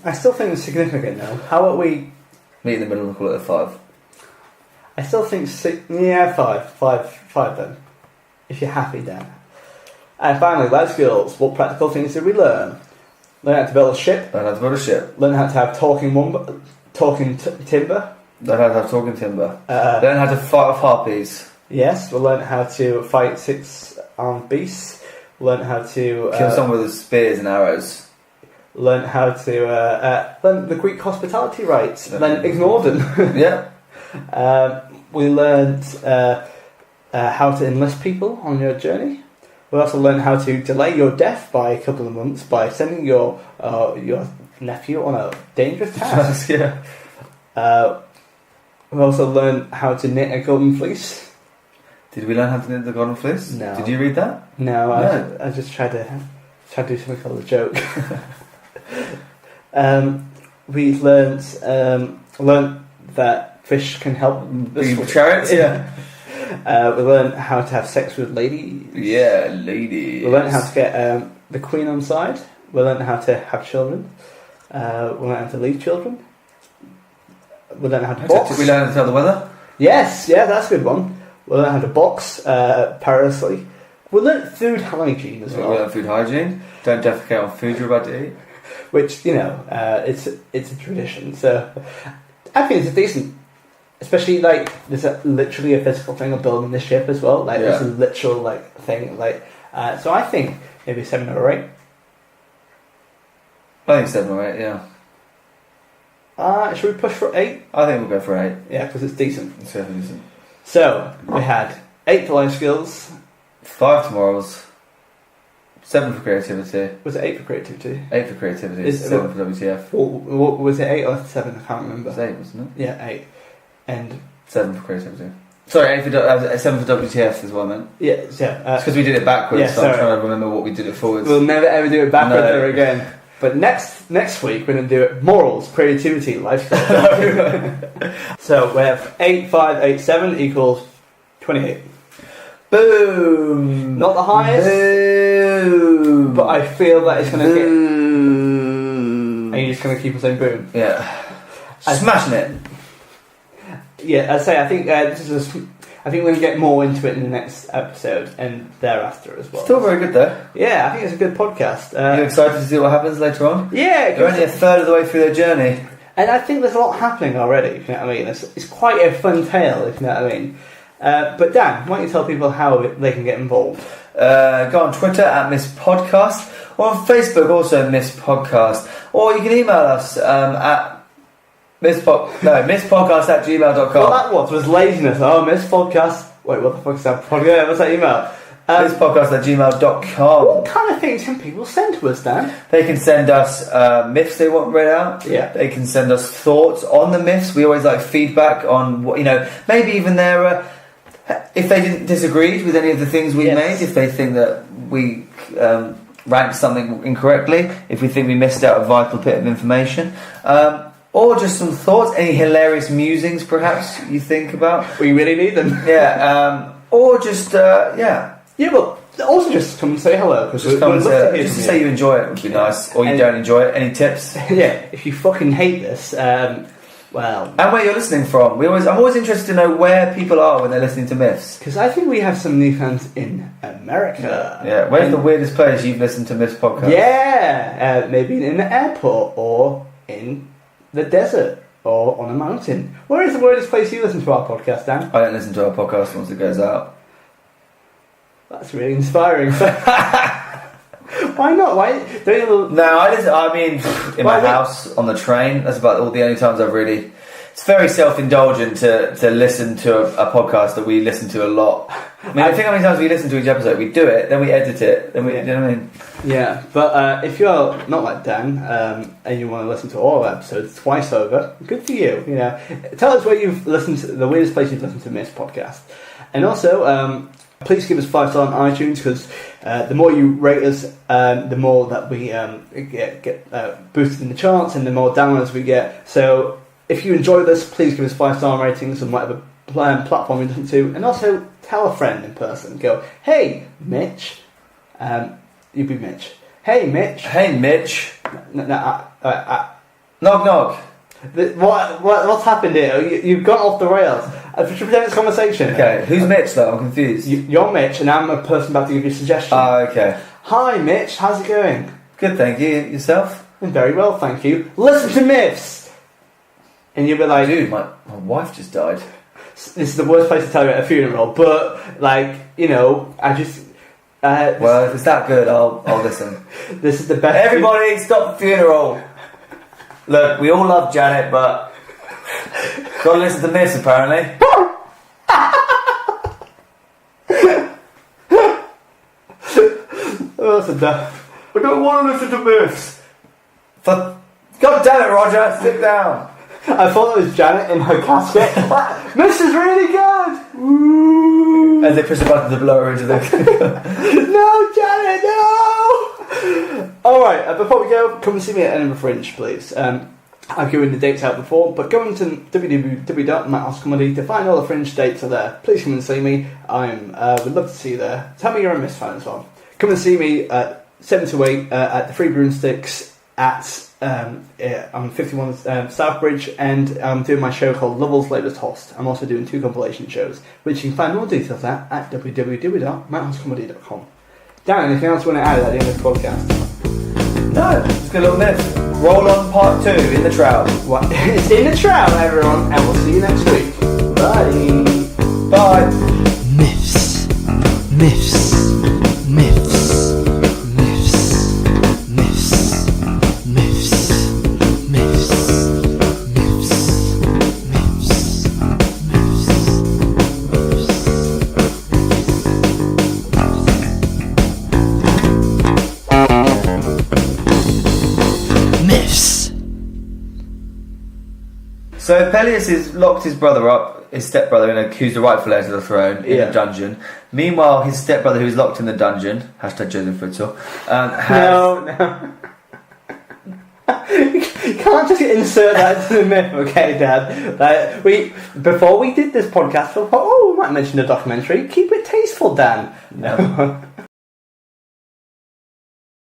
I still think it's significant now. How about we meet in the middle and call it a 5? I still think 6. Yeah, 5 then. If you're happy, Dan. And finally, life skills. What practical things did we learn? Learn how to build a ship. Learn how to build a ship. Learn how to have talking timber. Learn how to have talking timber. Learn how to fight off harpies. Yes, we'll learn how to fight 6-armed beasts. Learn how to kill someone with spears and arrows. Learn how to learn the Greek hospitality rites. Then ignore them. Yeah. We learned how to enlist people on your journey. We also learned how to delay your death by a couple of months by sending your nephew on a dangerous task. Yeah. We also learned how to knit a golden fleece. Did we learn how to knit the golden fleece? No. Did you read that? No. I just tried to do something called a joke. We learned that fish can help chariots. Yeah. We learned how to have sex with ladies. Yeah, ladies. We learned how to get the queen on side. We learned how to have children. We learned how to leave children. We learned how to box. Did we learn how to tell the weather? Yes, that's a good one. We learned how to box perilously. We learned food hygiene as well. We learned food hygiene. Don't defecate on food you're about to eat. Which, it's a tradition. So I think it's a decent, especially like there's literally a physical thing of building the ship as well. Like there's a literal thing. So I think maybe 7 or 8. I think 7 or 8. Yeah. Should we push for 8? I think we'll go for 8. Yeah, because it's decent. It's definitely decent. So we had 8 for life skills, 5 for morals, 7 for creativity. Was it 8 for creativity? 8 for creativity. 7 for WTF. What was it 8 or 7? I can't remember. It was 8, wasn't it? Yeah, 8. And 7 for creativity. Sorry, 7 for WTF is what I meant. Yeah. It's because we did it backwards, so I'm trying to remember what we did it forwards. We'll never ever do it backwards ever again. But next week we're going to do it morals, creativity, lifestyle. So we have 8, 5, 8, 7 equals 28. Boom! Not the highest. Boom! But I feel that it's going to get. And you're just going to keep on saying boom. Yeah. Smashing it. Yeah, I'd say I think I think we're going to get more into it in the next episode and thereafter as well. Still very good though. Yeah, I think it's a good podcast. Are you excited to see what happens later on? Yeah. They're only a third of the way through their journey. And I think there's a lot happening already, if you know what I mean. It's quite a fun tale, if you know what I mean. But Dan, why don't you tell people how they can get involved? Go on Twitter at Miss Podcast, or on Facebook also Miss Podcast, or you can email us at misspodcast@gmail.com. What that was laziness. Oh, Miss Podcast. Wait, what the fuck is that? What's that email? Misspodcast@gmail.com. What kind of things can people send to us, Dan? They can send us myths they want read out. Yeah. They can send us thoughts on the myths. We always like feedback on what, maybe even their if they didn't disagree with any of the things we made, if they think that we ranked something incorrectly, if we think we missed out a vital bit of information, or just some thoughts, any hilarious musings perhaps you think about. We really need them. Yeah, or just Yeah, well, also just come and say hello. Just to say you enjoy it would be nice, or you don't enjoy it. Any tips? Yeah, if you fucking hate this, well... And where you're listening from. I'm always interested to know where people are when they're listening to Myths. Because I think we have some new fans in America. Yeah, where's the weirdest place you've listened to Myths podcast? Yeah, maybe in the airport, or in the desert, or on a mountain. Where is the weirdest place you listen to our podcast, Dan? I don't listen to our podcast once it goes out. That's really inspiring. Why not? Why don't you? No, I listen. I mean, in my house, on the train. That's about all the only times I've really. It's very self-indulgent to listen to a podcast that we listen to a lot. I mean, I think how many times we listen to each episode. We do it, then we edit it, then we. You know what I mean? Yeah, but if you're not like Dan and you want to listen to all our episodes twice over, good for you. Tell us where you've listened to the weirdest place you've listened to Miss Podcast, and also. Please give us 5-star on iTunes, because the more you rate us, the more that we get boosted in the charts, and the more downloads we get. So if you enjoy this, please give us 5-star ratings on whatever platform you listen to, and also tell a friend in person. Go, hey Mitch, you be Mitch. Hey Mitch. Hey Mitch. Knock knock. What's happened here? You've gone off the rails. Pretend it's conversation. Okay, who's Mitch though? I'm confused. You're Mitch, and I'm a person about to give you a suggestion. Okay. Hi Mitch, how's it going? Good, thank you. Yourself? Very well, thank you. Listen to Myths! And you'll be like... Dude, my wife just died. This is the worst place to tell you at a funeral, but, I just... well, if it's that good, I'll listen. This is the best... Everybody, stop the funeral! Look, we all love Janet, but... gotta listen to Myths, apparently. Oh, that's enough. I don't want to listen to Myths. God damn it, Roger, sit down. I thought it was Janet in her casket. This is really good! Woo. As they push the button to blow her into the... No, Janet, no! Alright, before we go, come and see me at Edinburgh Fringe, please. I've given the dates out before, but go into www.matthousecomedy to find all the Fringe dates are there. Please come and see me. Would love to see you there. Tell me you're a Miss fan as well. Come and see me at 7 to 8 at the Free Broomsticks at on 51 Southbridge, and I'm doing my show called Lovell's Latest Host. I'm also doing 2 compilation shows, which you can find more details at www.matthousecomedy.com. Dan, anything else you want to add at the end of the podcast? No, it's a good little myth. Roll on part 2 in the trout. What? It's in the trout, everyone, and we'll see you next week. Bye. Bye. Myths. Myths. Myths. Myths. Myths. Myths. Myths. Myths. Myths. So Peleus has locked his brother up, his stepbrother, and accused the rightful heir to the throne in a dungeon. Meanwhile, his stepbrother, who is locked in the dungeon, #JosephFootsore, No. You can't just insert that into the myth, okay, Dad? Before we did this podcast, we thought, we might mention a documentary. Keep it tasteful, Dan. No.